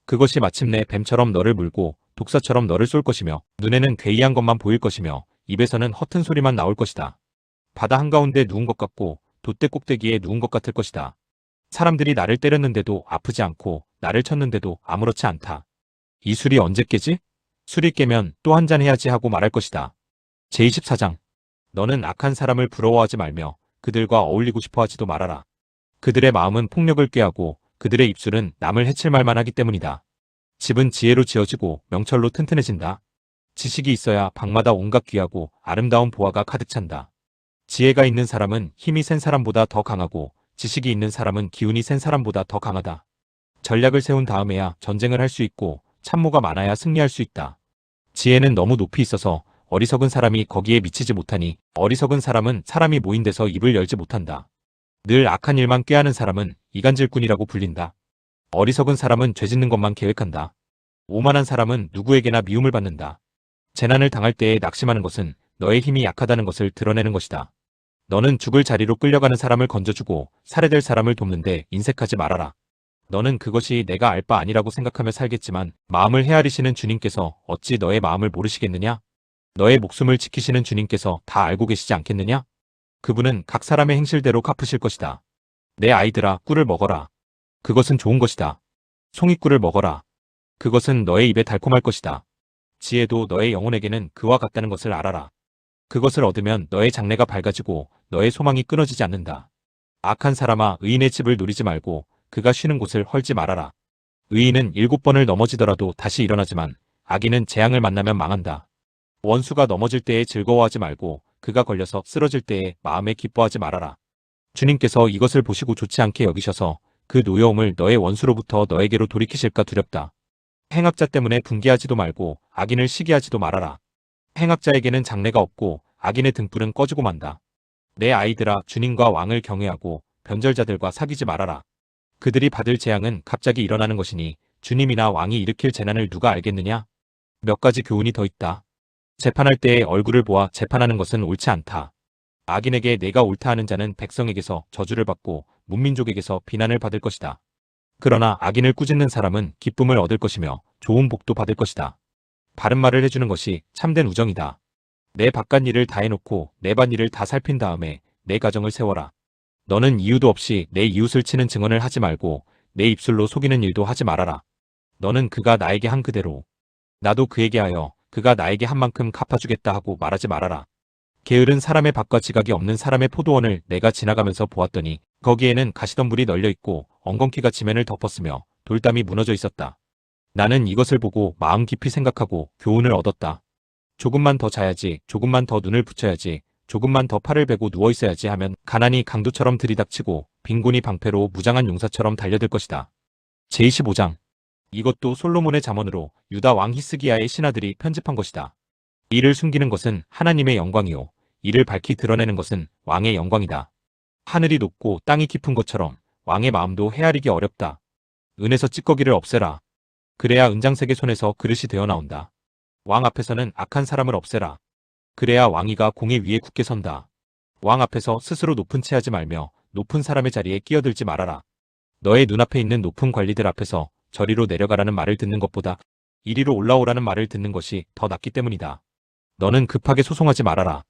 그것이 마침내 뱀처럼 너를 물고 독사처럼 너를 쏠 것이며 눈에는 괴이한 것만 보일 것이며 입에서는 허튼 소리만 나올 것이다. 바다 한가운데 누운 것 같고 돛대 꼭대기에 누운 것 같을 것이다. 사람들이 나를 때렸는데도 아프지 않고 나를 쳤는데도 아무렇지 않다. 이 술이 언제 깨지? 술이 깨면 또 한 잔 해야지 하고 말할 것이다. 제24장. 너는 악한 사람을 부러워하지 말며 그들과 어울리고 싶어 하지도 말아라. 그들의 마음은 폭력을 꾀하고 그들의 입술은 남을 해칠 말만 하기 때문이다. 집은 지혜로 지어지고 명철로 튼튼해진다. 지식이 있어야 방마다 온갖 귀하고 아름다운 보화가 가득 찬다. 지혜가 있는 사람은 힘이 센 사람보다 더 강하고 지식이 있는 사람은 기운이 센 사람보다 더 강하다. 전략을 세운 다음에야 전쟁을 할 수 있고 참모가 많아야 승리할 수 있다. 지혜는 너무 높이 있어서 어리석은 사람이 거기에 미치지 못하니 어리석은 사람은 사람이 모인 데서 입을 열지 못한다. 늘 악한 일만 꾀하는 사람은 이간질꾼이라고 불린다. 어리석은 사람은 죄짓는 것만 계획한다. 오만한 사람은 누구에게나 미움을 받는다. 재난을 당할 때에 낙심하는 것은 너의 힘이 약하다는 것을 드러내는 것이다. 너는 죽을 자리로 끌려가는 사람을 건져주고 살해될 사람을 돕는데 인색하지 말아라. 너는 그것이 내가 알 바 아니라고 생각하며 살겠지만 마음을 헤아리시는 주님께서 어찌 너의 마음을 모르시겠느냐? 너의 목숨을 지키시는 주님께서 다 알고 계시지 않겠느냐? 그분은 각 사람의 행실대로 갚으실 것이다. 내 아이들아, 꿀을 먹어라. 그것은 좋은 것이다. 송이꿀을 먹어라. 그것은 너의 입에 달콤할 것이다. 지혜도 너의 영혼에게는 그와 같다는 것을 알아라. 그것을 얻으면 너의 장래가 밝아지고 너의 소망이 끊어지지 않는다. 악한 사람아, 의인의 집을 누리지 말고 그가 쉬는 곳을 헐지 말아라. 의인은 7번을 넘어지더라도 다시 일어나지만 악인은 재앙을 만나면 망한다. 원수가 넘어질 때에 즐거워하지 말고 그가 걸려서 쓰러질 때에 마음에 기뻐하지 말아라. 주님께서 이것을 보시고 좋지 않게 여기셔서 그 노여움을 너의 원수로부터 너에게로 돌이키실까 두렵다. 행악자 때문에 분개하지도 말고 악인을 시기하지도 말아라. 행악자에게는 장래가 없고 악인의 등불은 꺼지고 만다. 내 아이들아, 주님과 왕을 경외하고 변절자들과 사귀지 말아라. 그들이 받을 재앙은 갑자기 일어나는 것이니 주님이나 왕이 일으킬 재난을 누가 알겠느냐? 몇 가지 교훈이 더 있다. 재판할 때에 얼굴을 보아 재판하는 것은 옳지 않다. 악인에게 내가 옳다 하는 자는 백성에게서 저주를 받고 문민족에게서 비난을 받을 것이다. 그러나 악인을 꾸짖는 사람은 기쁨을 얻을 것이며 좋은 복도 받을 것이다. 바른 말을 해주는 것이 참된 우정이다. 내 바깥 일을 다 해놓고 내 밭 일을 다 살핀 다음에 내 가정을 세워라. 너는 이유도 없이 내 이웃을 치는 증언을 하지 말고 내 입술로 속이는 일도 하지 말아라. 너는 그가 나에게 한 그대로 나도 그에게 하여 그가 나에게 한 만큼 갚아주겠다 하고 말하지 말아라. 게으른 사람의 밭과 지각이 없는 사람의 포도원을 내가 지나가면서 보았더니 거기에는 가시덤불이 널려 있고 엉겅퀴가 지면을 덮었으며 돌담이 무너져 있었다. 나는 이것을 보고 마음 깊이 생각하고 교훈을 얻었다. 조금만 더 자야지, 조금만 더 눈을 붙여야지, 조금만 더 팔을 베고 누워있어야지 하면 가난이 강도처럼 들이닥치고 빈곤이 방패로 무장한 용사처럼 달려들 것이다. 제25장. 이것도 솔로몬의 잠언으로 유다 왕 히스기야의 신하들이 편집한 것이다. 이를 숨기는 것은 하나님의 영광이요 이를 밝히 드러내는 것은 왕의 영광이다. 하늘이 높고 땅이 깊은 것처럼 왕의 마음도 헤아리기 어렵다. 은에서 찌꺼기를 없애라. 그래야 은장색의 손에서 그릇이 되어 나온다. 왕 앞에서는 악한 사람을 없애라. 그래야 왕위가 공의 위에 굳게 선다. 왕 앞에서 스스로 높은 체하지 말며 높은 사람의 자리에 끼어들지 말아라. 너의 눈앞에 있는 높은 관리들 앞에서 저리로 내려가라는 말을 듣는 것보다 이리로 올라오라는 말을 듣는 것이 더 낫기 때문이다. 너는 급하게 소송하지 말아라.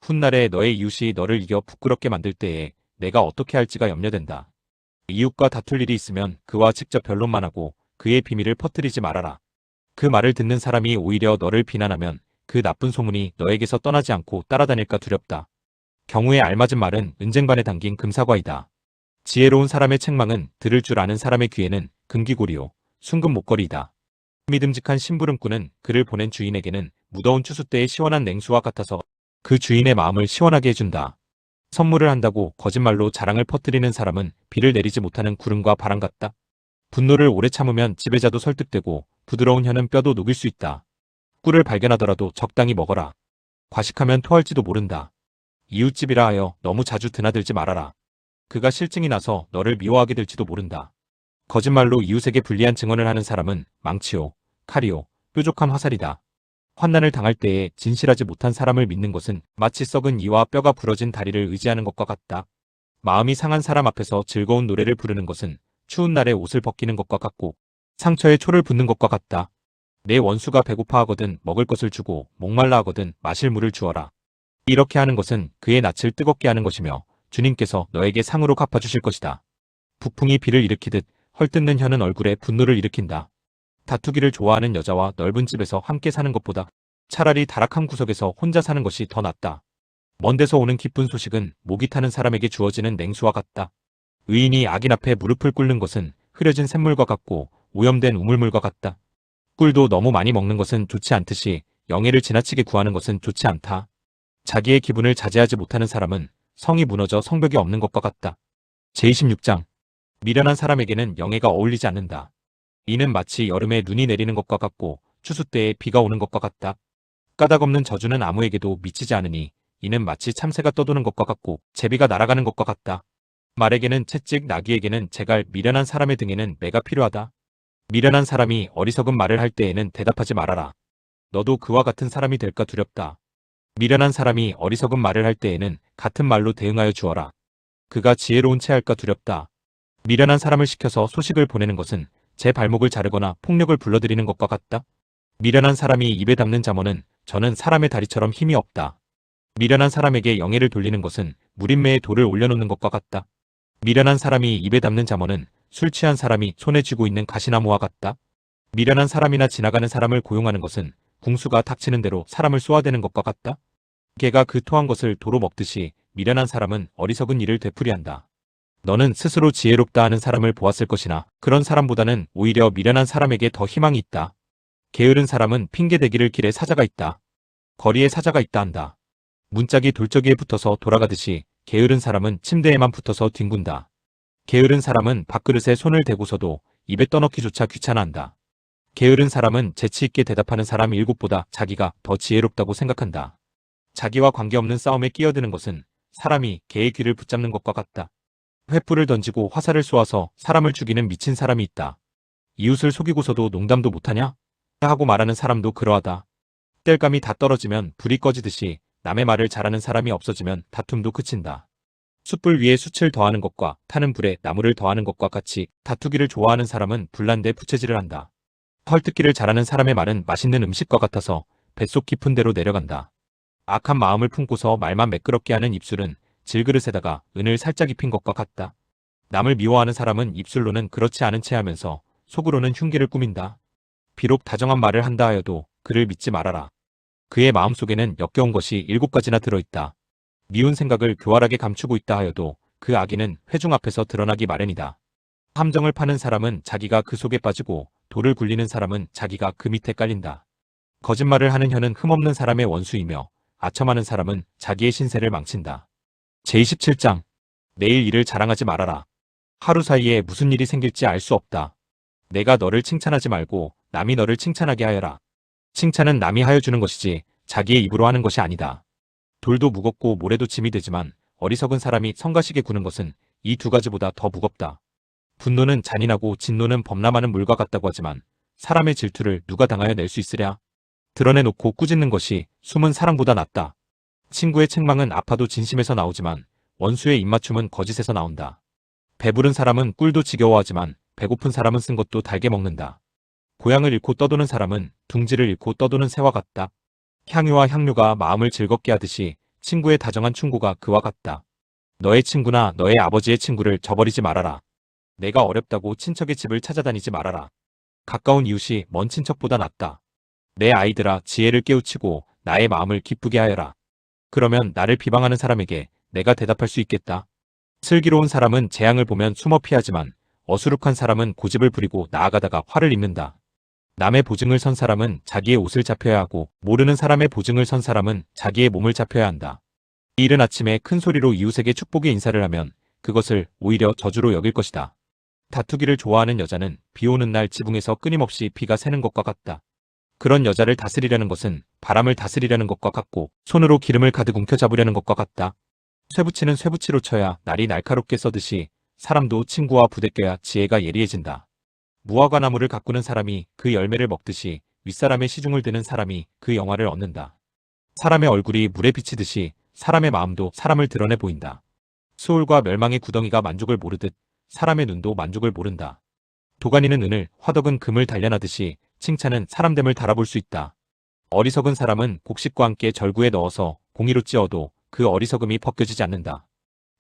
훗날에 너의 이웃이 너를 이겨 부끄럽게 만들 때에 내가 어떻게 할지가 염려된다. 이웃과 다툴 일이 있으면 그와 직접 변론만 하고 그의 비밀을 퍼뜨리지 말아라. 그 말을 듣는 사람이 오히려 너를 비난하면 그 나쁜 소문이 너에게서 떠나지 않고 따라다닐까 두렵다. 경우에 알맞은 말은 은쟁반에 담긴 금사과이다. 지혜로운 사람의 책망은 들을 줄 아는 사람의 귀에는 금기고리요 순금 목걸이이다. 믿음직한 심부름꾼은 그를 보낸 주인에게는 무더운 추수 때의 시원한 냉수와 같아서 그 주인의 마음을 시원하게 해준다. 선물을 한다고 거짓말로 자랑을 퍼뜨리는 사람은 비를 내리지 못하는 구름과 바람 같다. 분노를 오래 참으면 지배자도 설득되고 부드러운 혀는 뼈도 녹일 수 있다. 꿀을 발견하더라도 적당히 먹어라. 과식하면 토할지도 모른다. 이웃집이라 하여 너무 자주 드나들지 말아라. 그가 실증이 나서 너를 미워하게 될지도 모른다. 거짓말로 이웃에게 불리한 증언을 하는 사람은 망치요, 칼이요, 뾰족한 화살이다. 환난을 당할 때에 진실하지 못한 사람을 믿는 것은 마치 썩은 이와 뼈가 부러진 다리를 의지하는 것과 같다. 마음이 상한 사람 앞에서 즐거운 노래를 부르는 것은 추운 날에 옷을 벗기는 것과 같고 상처에 초를 붓는 것과 같다. 내 원수가 배고파하거든 먹을 것을 주고 목말라 하거든 마실 물을 주어라. 이렇게 하는 것은 그의 낯을 뜨겁게 하는 것이며 주님께서 너에게 상으로 갚아주실 것이다. 북풍이 비를 일으키듯 헐뜯는 혀는 얼굴에 분노를 일으킨다. 다투기를 좋아하는 여자와 넓은 집에서 함께 사는 것보다 차라리 다락한 구석에서 혼자 사는 것이 더 낫다. 먼 데서 오는 기쁜 소식은 목이 타는 사람에게 주어지는 냉수와 같다. 의인이 악인 앞에 무릎을 꿇는 것은 흐려진 샘물과 같고 오염된 우물물과 같다. 꿀도 너무 많이 먹는 것은 좋지 않듯이 영예를 지나치게 구하는 것은 좋지 않다. 자기의 기분을 자제하지 못하는 사람은 성이 무너져 성벽이 없는 것과 같다. 제26장 미련한 사람에게는 영예가 어울리지 않는다. 이는 마치 여름에 눈이 내리는 것과 같고 추수 때에 비가 오는 것과 같다. 까닭없는 저주는 아무에게도 미치지 않으니 이는 마치 참새가 떠도는 것과 같고 제비가 날아가는 것과 같다. 말에게는 채찍, 나귀에게는 제갈, 미련한 사람의 등에는 매가 필요하다. 미련한 사람이 어리석은 말을 할 때에는 대답하지 말아라. 너도 그와 같은 사람이 될까 두렵다. 미련한 사람이 어리석은 말을 할 때에는 같은 말로 대응하여 주어라. 그가 지혜로운 채 할까 두렵다. 미련한 사람을 시켜서 소식을 보내는 것은 제 발목을 자르거나 폭력을 불러들이는 것과 같다. 미련한 사람이 입에 담는 잠언은 저는 사람의 다리처럼 힘이 없다. 미련한 사람에게 영예를 돌리는 것은 무림매에 돌을 올려놓는 것과 같다. 미련한 사람이 입에 담는 잠언은 술 취한 사람이 손에 쥐고 있는 가시나무와 같다. 미련한 사람이나 지나가는 사람을 고용하는 것은 궁수가 닥치는 대로 사람을 쏘아대는 것과 같다. 개가 그 토한 것을 도로 먹듯이 미련한 사람은 어리석은 일을 되풀이한다. 너는 스스로 지혜롭다 하는 사람을 보았을 것이나 그런 사람보다는 오히려 미련한 사람에게 더 희망이 있다. 게으른 사람은 핑계대기를 길에 사자가 있다. 거리에 사자가 있다 한다. 문짝이 돌적이에 붙어서 돌아가듯이 게으른 사람은 침대에만 붙어서 뒹군다. 게으른 사람은 밥그릇에 손을 대고서도 입에 떠넣기조차 귀찮아한다. 게으른 사람은 재치있게 대답하는 사람 7보다 자기가 더 지혜롭다고 생각한다. 자기와 관계없는 싸움에 끼어드는 것은 사람이 개의 귀를 붙잡는 것과 같다. 횃불을 던지고 화살을 쏘아서 사람을 죽이는 미친 사람이 있다. 이웃을 속이고서도 농담도 못하냐? 하고 말하는 사람도 그러하다. 땔감이 다 떨어지면 불이 꺼지듯이 남의 말을 잘하는 사람이 없어지면 다툼도 그친다. 숯불 위에 숯을 더하는 것과 타는 불에 나무를 더하는 것과 같이 다투기를 좋아하는 사람은 불난데 부채질을 한다. 헐뜯기를 잘하는 사람의 말은 맛있는 음식과 같아서 뱃속 깊은 데로 내려간다. 악한 마음을 품고서 말만 매끄럽게 하는 입술은 질그릇에다가 은을 살짝 입힌 것과 같다. 남을 미워하는 사람은 입술로는 그렇지 않은 채 하면서 속으로는 흉기를 꾸민다. 비록 다정한 말을 한다 하여도 그를 믿지 말아라. 그의 마음속에는 역겨운 것이 7가지나 들어있다. 미운 생각을 교활하게 감추고 있다 하여도 그 악의는 회중 앞에서 드러나기 마련이다. 함정을 파는 사람은 자기가 그 속에 빠지고 돌을 굴리는 사람은 자기가 그 밑에 깔린다. 거짓말을 하는 혀는 흠없는 사람의 원수이며 아첨하는 사람은 자기의 신세를 망친다. 제27장 내일 일을 자랑하지 말아라. 하루 사이에 무슨 일이 생길지 알 수 없다. 내가 너를 칭찬하지 말고 남이 너를 칭찬하게 하여라. 칭찬은 남이 하여 주는 것이지 자기의 입으로 하는 것이 아니다. 돌도 무겁고 모래도 짐이 되지만 어리석은 사람이 성가시게 구는 것은 이 2가지보다 더 무겁다. 분노는 잔인하고 진노는 범람하는 물과 같다고 하지만 사람의 질투를 누가 당하여 낼 수 있으랴. 드러내놓고 꾸짖는 것이 숨은 사랑보다 낫다. 친구의 책망은 아파도 진심에서 나오지만 원수의 입맞춤은 거짓에서 나온다. 배부른 사람은 꿀도 지겨워하지만 배고픈 사람은 쓴 것도 달게 먹는다. 고향을 잃고 떠도는 사람은 둥지를 잃고 떠도는 새와 같다. 향유와 향료가 마음을 즐겁게 하듯이 친구의 다정한 충고가 그와 같다. 너의 친구나 너의 아버지의 친구를 저버리지 말아라. 내가 어렵다고 친척의 집을 찾아다니지 말아라. 가까운 이웃이 먼 친척보다 낫다. 내 아이들아 지혜를 깨우치고 나의 마음을 기쁘게 하여라. 그러면 나를 비방하는 사람에게 내가 대답할 수 있겠다. 슬기로운 사람은 재앙을 보면 숨어 피하지만 어수룩한 사람은 고집을 부리고 나아가다가 화를 입는다. 남의 보증을 선 사람은 자기의 옷을 잡혀야 하고 모르는 사람의 보증을 선 사람은 자기의 몸을 잡혀야 한다. 이른 아침에 큰 소리로 이웃에게 축복의 인사를 하면 그것을 오히려 저주로 여길 것이다. 다투기를 좋아하는 여자는 비 오는 날 지붕에서 끊임없이 비가 새는 것과 같다. 그런 여자를 다스리려는 것은 바람을 다스리려는 것과 같고 손으로 기름을 가득 움켜잡으려는 것과 같다. 쇠붙이는 쇠붙이로 쳐야 날이 날카롭게 써듯이 사람도 친구와 부대껴야 지혜가 예리해진다. 무화과 나무를 가꾸는 사람이 그 열매를 먹듯이 윗사람의 시중을 드는 사람이 그 영화를 얻는다. 사람의 얼굴이 물에 비치듯이 사람의 마음도 사람을 드러내 보인다. 수올과 멸망의 구덩이가 만족을 모르듯 사람의 눈도 만족을 모른다. 도가니는 은을, 화덕은 금을 단련하듯이 칭찬은 사람됨을 달아볼 수 있다. 어리석은 사람은 곡식과 함께 절구에 넣어서 공이로 찧어도 그 어리석음이 벗겨지지 않는다.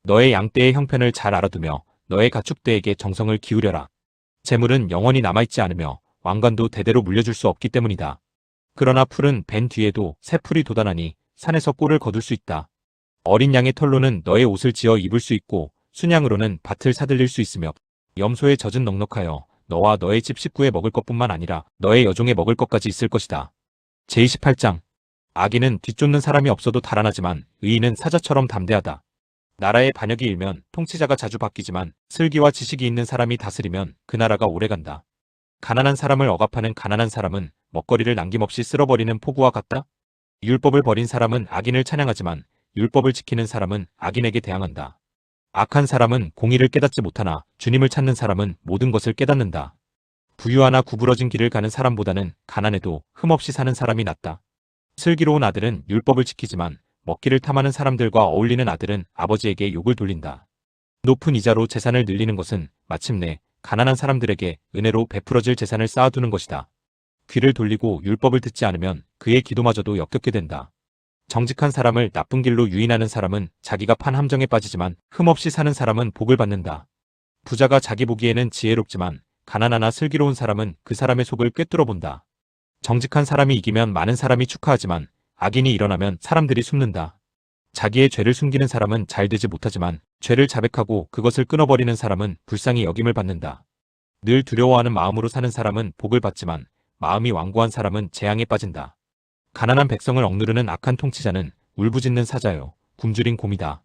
너의 양떼의 형편을 잘 알아두며 너의 가축대에게 정성을 기울여라. 재물은 영원히 남아있지 않으며 왕관도 대대로 물려줄 수 없기 때문이다. 그러나 풀은 벤 뒤에도 새 풀이 돋아나니 산에서 꼴을 거둘 수 있다. 어린 양의 털로는 너의 옷을 지어 입을 수 있고 순양으로는 밭을 사들릴 수 있으며 염소의 젖은 넉넉하여 너와 너의 집 식구에 먹을 것뿐만 아니라 너의 여종에 먹을 것까지 있을 것이다. 제28장 악인은 뒤쫓는 사람이 없어도 달아나지만 의인은 사자처럼 담대하다. 나라의 반역이 일면 통치자가 자주 바뀌지만 슬기와 지식이 있는 사람이 다스리면 그 나라가 오래간다. 가난한 사람을 억압하는 가난한 사람은 먹거리를 남김없이 쓸어버리는 폭우와 같다. 율법을 버린 사람은 악인을 찬양하지만 율법을 지키는 사람은 악인에게 대항한다. 악한 사람은 공의를 깨닫지 못하나 주님을 찾는 사람은 모든 것을 깨닫는다. 부유하나 구부러진 길을 가는 사람보다는 가난해도 흠없이 사는 사람이 낫다. 슬기로운 아들은 율법을 지키지만 먹기를 탐하는 사람들과 어울리는 아들은 아버지에게 욕을 돌린다. 높은 이자로 재산을 늘리는 것은 마침내 가난한 사람들에게 은혜로 베풀어질 재산을 쌓아두는 것이다. 귀를 돌리고 율법을 듣지 않으면 그의 기도마저도 역겹게 된다. 정직한 사람을 나쁜 길로 유인하는 사람은 자기가 판 함정에 빠지지만 흠없이 사는 사람은 복을 받는다. 부자가 자기 보기에는 지혜롭지만 가난하나 슬기로운 사람은 그 사람의 속을 꿰뚫어 본다. 정직한 사람이 이기면 많은 사람이 축하하지만 악인이 일어나면 사람들이 숨는다. 자기의 죄를 숨기는 사람은 잘 되지 못하지만 죄를 자백하고 그것을 끊어버리는 사람은 불쌍히 여김을 받는다. 늘 두려워하는 마음으로 사는 사람은 복을 받지만 마음이 완고한 사람은 재앙에 빠진다. 가난한 백성을 억누르는 악한 통치자는 울부짖는 사자요 굶주린 곰이다.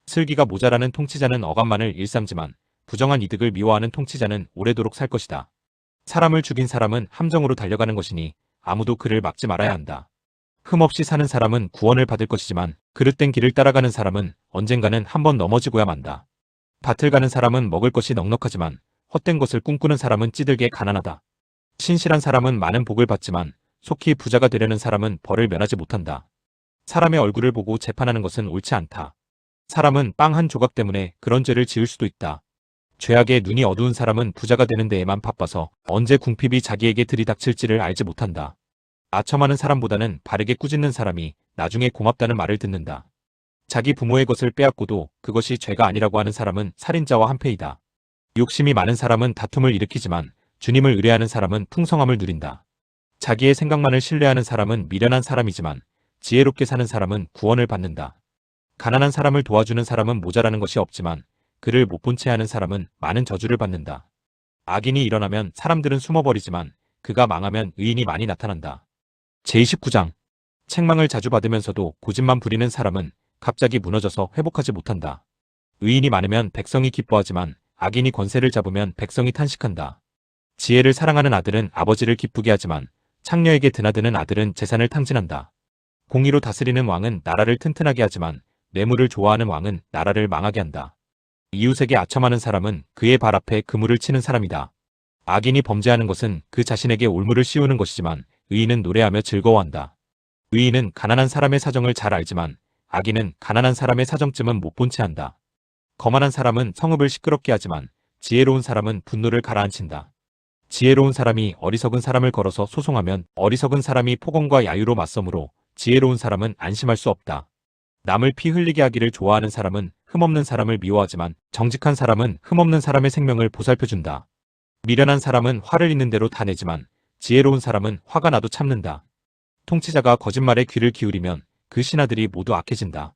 슬기가 모자라는 통치자는 억압만을 일삼지만 부정한 이득을 미워하는 통치자는 오래도록 살 것이다. 사람을 죽인 사람은 함정으로 달려가는 것이니 아무도 그를 막지 말아야 한다. 흠없이 사는 사람은 구원을 받을 것이지만 그릇된 길을 따라가는 사람은 언젠가는 한번 넘어지고야 만다. 밭을 가는 사람은 먹을 것이 넉넉하지만 헛된 것을 꿈꾸는 사람은 찌들게 가난하다. 신실한 사람은 많은 복을 받지만 속히 부자가 되려는 사람은 벌을 면하지 못한다. 사람의 얼굴을 보고 재판하는 것은 옳지 않다. 사람은 빵 한 조각 때문에 그런 죄를 지을 수도 있다. 죄악에 눈이 어두운 사람은 부자가 되는 데에만 바빠서 언제 궁핍이 자기에게 들이닥칠지를 알지 못한다. 아첨하는 사람보다는 바르게 꾸짖는 사람이 나중에 고맙다는 말을 듣는다. 자기 부모의 것을 빼앗고도 그것이 죄가 아니라고 하는 사람은 살인자와 한패이다. 욕심이 많은 사람은 다툼을 일으키지만 주님을 의뢰하는 사람은 풍성함을 누린다. 자기의 생각만을 신뢰하는 사람은 미련한 사람이지만 지혜롭게 사는 사람은 구원을 받는다. 가난한 사람을 도와주는 사람은 모자라는 것이 없지만 그를 못 본 채 하는 사람은 많은 저주를 받는다. 악인이 일어나면 사람들은 숨어버리지만 그가 망하면 의인이 많이 나타난다. 제29장 책망을 자주 받으면서도 고집만 부리는 사람은 갑자기 무너져서 회복하지 못한다. 의인이 많으면 백성이 기뻐하지만 악인이 권세를 잡으면 백성이 탄식한다. 지혜를 사랑하는 아들은 아버지를 기쁘게 하지만 창녀에게 드나드는 아들은 재산을 탕진한다. 공의로 다스리는 왕은 나라를 튼튼하게 하지만 뇌물을 좋아하는 왕은 나라를 망하게 한다. 이웃에게 아첨하는 사람은 그의 발 앞에 그물을 치는 사람이다. 악인이 범죄하는 것은 그 자신에게 올무를 씌우는 것이지만 의인은 노래하며 즐거워한다. 의인은 가난한 사람의 사정을 잘 알지만 악인은 가난한 사람의 사정쯤은 못 본 채 한다. 거만한 사람은 성읍을 시끄럽게 하지만 지혜로운 사람은 분노를 가라앉힌다. 지혜로운 사람이 어리석은 사람을 걸어서 소송하면 어리석은 사람이 폭언과 야유로 맞서므로 지혜로운 사람은 안심할 수 없다. 남을 피 흘리게 하기를 좋아하는 사람은 흠없는 사람을 미워하지만 정직한 사람은 흠없는 사람의 생명을 보살펴준다. 미련한 사람은 화를 있는 대로 다 내지만 지혜로운 사람은 화가 나도 참는다. 통치자가 거짓말에 귀를 기울이면 그 신하들이 모두 악해진다.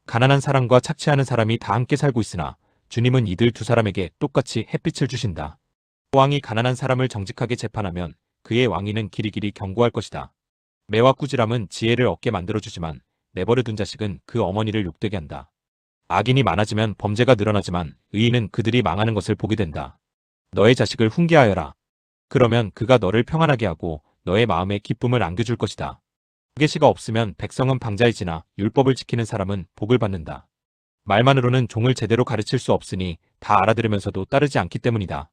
가난한 사람과 착취하는 사람이 다 함께 살고 있으나 주님은 이들 두 사람에게 똑같이 햇빛을 주신다. 왕이 가난한 사람을 정직하게 재판하면 그의 왕위는 길이길이 견고할 것이다. 매와 꾸지람은 지혜를 얻게 만들어주지만 내버려둔 자식은 그 어머니를 욕되게 한다. 악인이 많아지면 범죄가 늘어나지만 의인은 그들이 망하는 것을 보게 된다. 너의 자식을 훈계하여라. 그러면 그가 너를 평안하게 하고 너의 마음에 기쁨을 안겨줄 것이다. 계시가 없으면 백성은 방자해지나 율법을 지키는 사람은 복을 받는다. 말만으로는 종을 제대로 가르칠 수 없으니 다 알아들으면서도 따르지 않기 때문이다.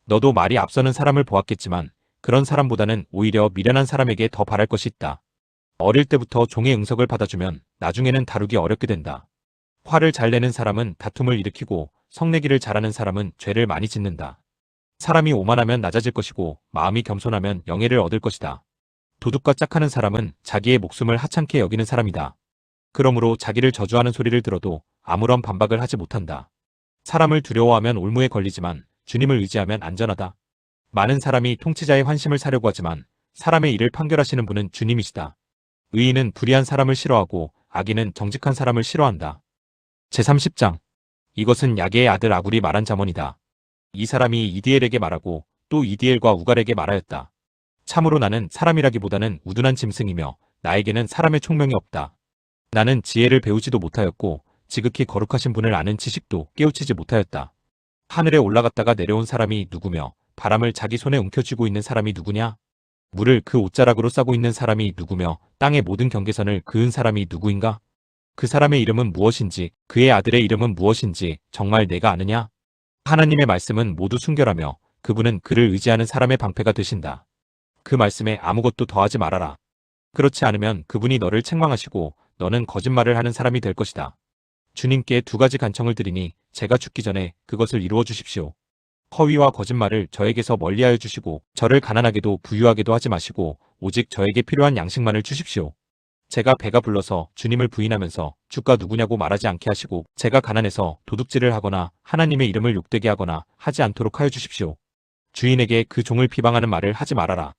너도 말이 앞서는 사람을 보았겠지만 그런 사람보다는 오히려 미련한 사람에게 더 바랄 것이 있다. 어릴 때부터 종의 응석을 받아주면 나중에는 다루기 어렵게 된다. 화를 잘 내는 사람은 다툼을 일으키고 성내기를 잘하는 사람은 죄를 많이 짓는다. 사람이 오만하면 낮아질 것이고 마음이 겸손하면 영예를 얻을 것이다. 도둑과 짝하는 사람은 자기의 목숨을 하찮게 여기는 사람이다. 그러므로 자기를 저주하는 소리를 들어도 아무런 반박을 하지 못한다. 사람을 두려워하면 올무에 걸리지만 주님을 의지하면 안전하다. 많은 사람이 통치자의 환심을 사려고 하지만 사람의 일을 판결하시는 분은 주님이시다. 의인은 불의한 사람을 싫어하고 악인은 정직한 사람을 싫어한다. 제30장. 이것은 야게의 아들 아굴이 말한 잠언이다. 이 사람이 이디엘에게 말하고 또 이디엘과 우갈에게 말하였다. 참으로 나는 사람이라기보다는 우둔한 짐승이며 나에게는 사람의 총명이 없다. 나는 지혜를 배우지도 못하였고 지극히 거룩하신 분을 아는 지식도 깨우치지 못하였다. 하늘에 올라갔다가 내려온 사람이 누구며 바람을 자기 손에 움켜쥐고 있는 사람이 누구냐? 물을 그 옷자락으로 싸고 있는 사람이 누구며 땅의 모든 경계선을 그은 사람이 누구인가? 그 사람의 이름은 무엇인지 그의 아들의 이름은 무엇인지 정말 내가 아느냐? 하나님의 말씀은 모두 순결하며 그분은 그를 의지하는 사람의 방패가 되신다. 그 말씀에 아무것도 더하지 말아라. 그렇지 않으면 그분이 너를 책망하시고 너는 거짓말을 하는 사람이 될 것이다. 주님께 두 가지 간청을 드리니 제가 죽기 전에 그것을 이루어 주십시오. 허위와 거짓말을 저에게서 멀리하여 주시고 저를 가난하게도 부유하게도 하지 마시고 오직 저에게 필요한 양식만을 주십시오. 제가 배가 불러서 주님을 부인하면서 주가 누구냐고 말하지 않게 하시고 제가 가난해서 도둑질을 하거나 하나님의 이름을 욕되게 하거나 하지 않도록 하여 주십시오. 주인에게 그 종을 비방하는 말을 하지 말아라.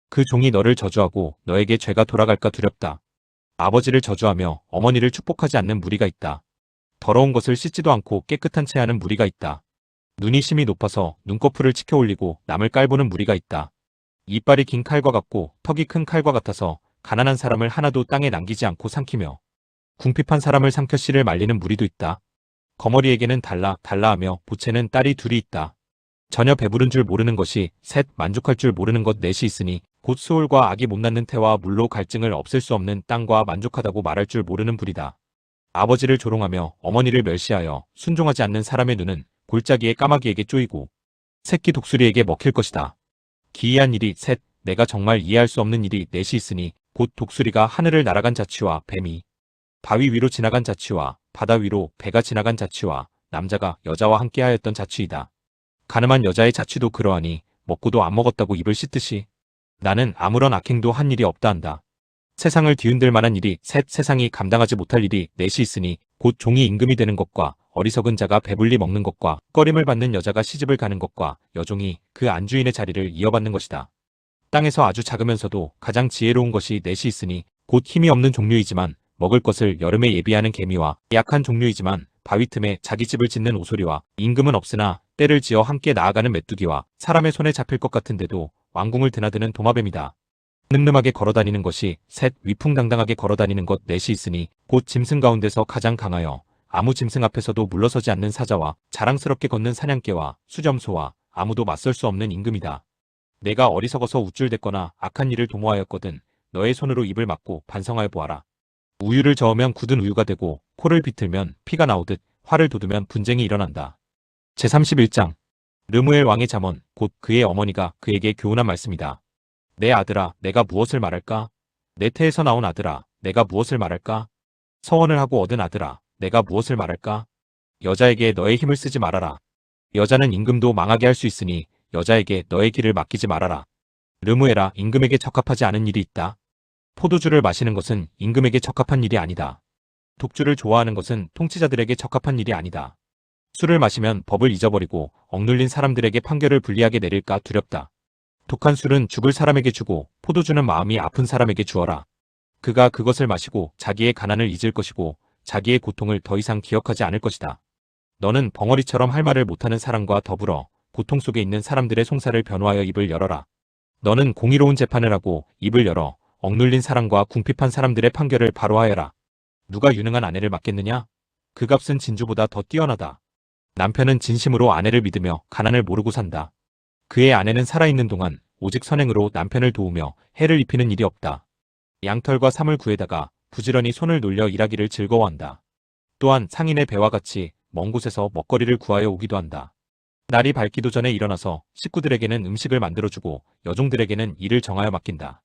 그 종이 너를 저주하고 너에게 죄가 돌아갈까 두렵다. 아버지를 저주하며 어머니를 축복하지 않는 무리가 있다. 더러운 것을 씻지도 않고 깨끗한 채 하는 무리가 있다. 눈이 심히 높아서 눈꺼풀을 치켜 올리고 남을 깔보는 무리가 있다. 이빨이 긴 칼과 같고 턱이 큰 칼과 같아서 가난한 사람을 하나도 땅에 남기지 않고 삼키며 궁핍한 사람을 삼켜 씨를 말리는 무리도 있다. 거머리에게는 달라하며 보채는 딸이 둘이 있다. 전혀 배부른 줄 모르는 것이 셋 만족할 줄 모르는 것 넷이 있으니 곧 수월과 악이 못 낳는 태와 물로 갈증을 없앨 수 없는 땅과 만족하다고 말할 줄 모르는 불이다. 아버지를 조롱하며 어머니를 멸시하여 순종하지 않는 사람의 눈은 골짜기의 까마귀에게 쪼이고 새끼 독수리에게 먹힐 것이다. 기이한 일이 셋, 내가 정말 이해할 수 없는 일이 넷이 있으니 곧 독수리가 하늘을 날아간 자취와 뱀이 바위 위로 지나간 자취와 바다 위로 배가 지나간 자취와 남자가 여자와 함께하였던 자취이다. 가늠한 여자의 자취도 그러하니 먹고도 안 먹었다고 입을 씻듯이 나는 아무런 악행도 한 일이 없다 한다. 세상을 뒤흔들 만한 일이 셋, 세상이 감당하지 못할 일이 넷이 있으니 곧 종이 임금이 되는 것과 어리석은 자가 배불리 먹는 것과 꺼림을 받는 여자가 시집을 가는 것과 여종이 그 안주인의 자리를 이어받는 것이다. 땅에서 아주 작으면서도 가장 지혜로운 것이 넷이 있으니 곧 힘이 없는 종류이지만 먹을 것을 여름에 예비하는 개미와 약한 종류이지만 바위 틈에 자기 집을 짓는 오소리와 임금은 없으나 때를 지어 함께 나아가는 메뚜기와 사람의 손에 잡힐 것 같은데도 왕궁을 드나드는 도마뱀이다. 늠름하게 걸어다니는 것이 셋, 위풍당당하게 걸어다니는 것 넷이 있으니 곧 짐승 가운데서 가장 강하여 아무 짐승 앞에서도 물러서지 않는 사자와 자랑스럽게 걷는 사냥개와 수점소와 아무도 맞설 수 없는 임금이다. 내가 어리석어서 우쭐댔거나 악한 일을 도모하였거든 너의 손으로 입을 막고 반성하여 보아라. 우유를 저으면 굳은 우유가 되고 코를 비틀면 피가 나오듯 화를 돋우면 분쟁이 일어난다. 제31장. 르무엘 왕의 잠언, 곧 그의 어머니가 그에게 교훈한 말씀이다. 내 아들아, 내가 무엇을 말할까? 내 태에서 나온 아들아, 내가 무엇을 말할까? 서원을 하고 얻은 아들아, 내가 무엇을 말할까? 여자에게 너의 힘을 쓰지 말아라. 여자는 임금도 망하게 할 수 있으니 여자에게 너의 길을 맡기지 말아라. 르무엘아, 임금에게 적합하지 않은 일이 있다. 포도주를 마시는 것은 임금에게 적합한 일이 아니다. 독주를 좋아하는 것은 통치자들에게 적합한 일이 아니다. 술을 마시면 법을 잊어버리고 억눌린 사람들에게 판결을 불리하게 내릴까 두렵다. 독한 술은 죽을 사람에게 주고 포도주는 마음이 아픈 사람에게 주어라. 그가 그것을 마시고 자기의 가난을 잊을 것이고 자기의 고통을 더 이상 기억하지 않을 것이다. 너는 벙어리처럼 할 말을 못하는 사람과 더불어 고통 속에 있는 사람들의 송사를 변호하여 입을 열어라. 너는 공의로운 재판을 하고 입을 열어 억눌린 사람과 궁핍한 사람들의 판결을 바로 하여라. 누가 유능한 아내를 맡겠느냐? 그 값은 진주보다 더 뛰어나다. 남편은 진심으로 아내를 믿으며 가난을 모르고 산다. 그의 아내는 살아있는 동안 오직 선행으로 남편을 도우며 해를 입히는 일이 없다. 양털과 삼을 구해다가 부지런히 손을 놀려 일하기를 즐거워한다. 또한 상인의 배와 같이 먼 곳에서 먹거리를 구하여 오기도 한다. 날이 밝기도 전에 일어나서 식구들에게는 음식을 만들어주고 여종들에게는 일을 정하여 맡긴다.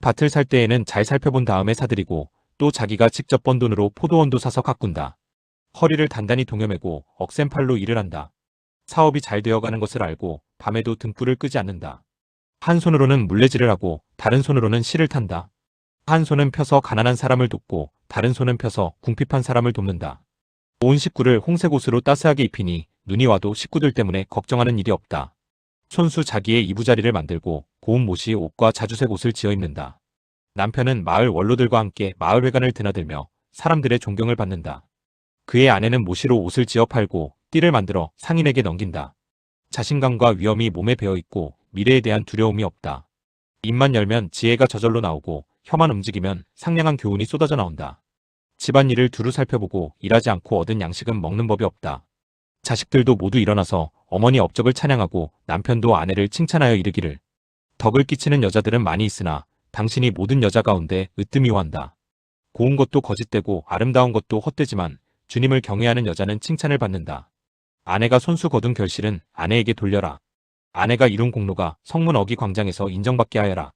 밭을 살 때에는 잘 살펴본 다음에 사들이고 또 자기가 직접 번 돈으로 포도원도 사서 가꾼다. 허리를 단단히 동여매고 억센 팔로 일을 한다. 사업이 잘 되어가는 것을 알고 밤에도 등불을 끄지 않는다. 한 손으로는 물레질을 하고 다른 손으로는 실을 탄다. 한 손은 펴서 가난한 사람을 돕고 다른 손은 펴서 궁핍한 사람을 돕는다. 온 식구를 홍색 옷으로 따스하게 입히니 눈이 와도 식구들 때문에 걱정하는 일이 없다. 손수 자기의 이부자리를 만들고 고운 모시 옷과 자주색 옷을 지어 입는다. 남편은 마을 원로들과 함께 마을회관을 드나들며 사람들의 존경을 받는다. 그의 아내는 모시로 옷을 지어 팔고 띠를 만들어 상인에게 넘긴다. 자신감과 위엄이 몸에 배어있고 미래에 대한 두려움이 없다. 입만 열면 지혜가 저절로 나오고 혀만 움직이면 상냥한 교훈이 쏟아져 나온다. 집안일을 두루 살펴보고 일하지 않고 얻은 양식은 먹는 법이 없다. 자식들도 모두 일어나서 어머니 업적을 찬양하고 남편도 아내를 칭찬하여 이르기를 덕을 끼치는 여자들은 많이 있으나 당신이 모든 여자 가운데 으뜸이오한다. 고운 것도 거짓되고 아름다운 것도 헛되지만 주님을 경외하는 여자는 칭찬을 받는다. 아내가 손수 거둔 결실은 아내에게 돌려라. 아내가 이룬 공로가 성문 어기 광장에서 인정받게 하여라.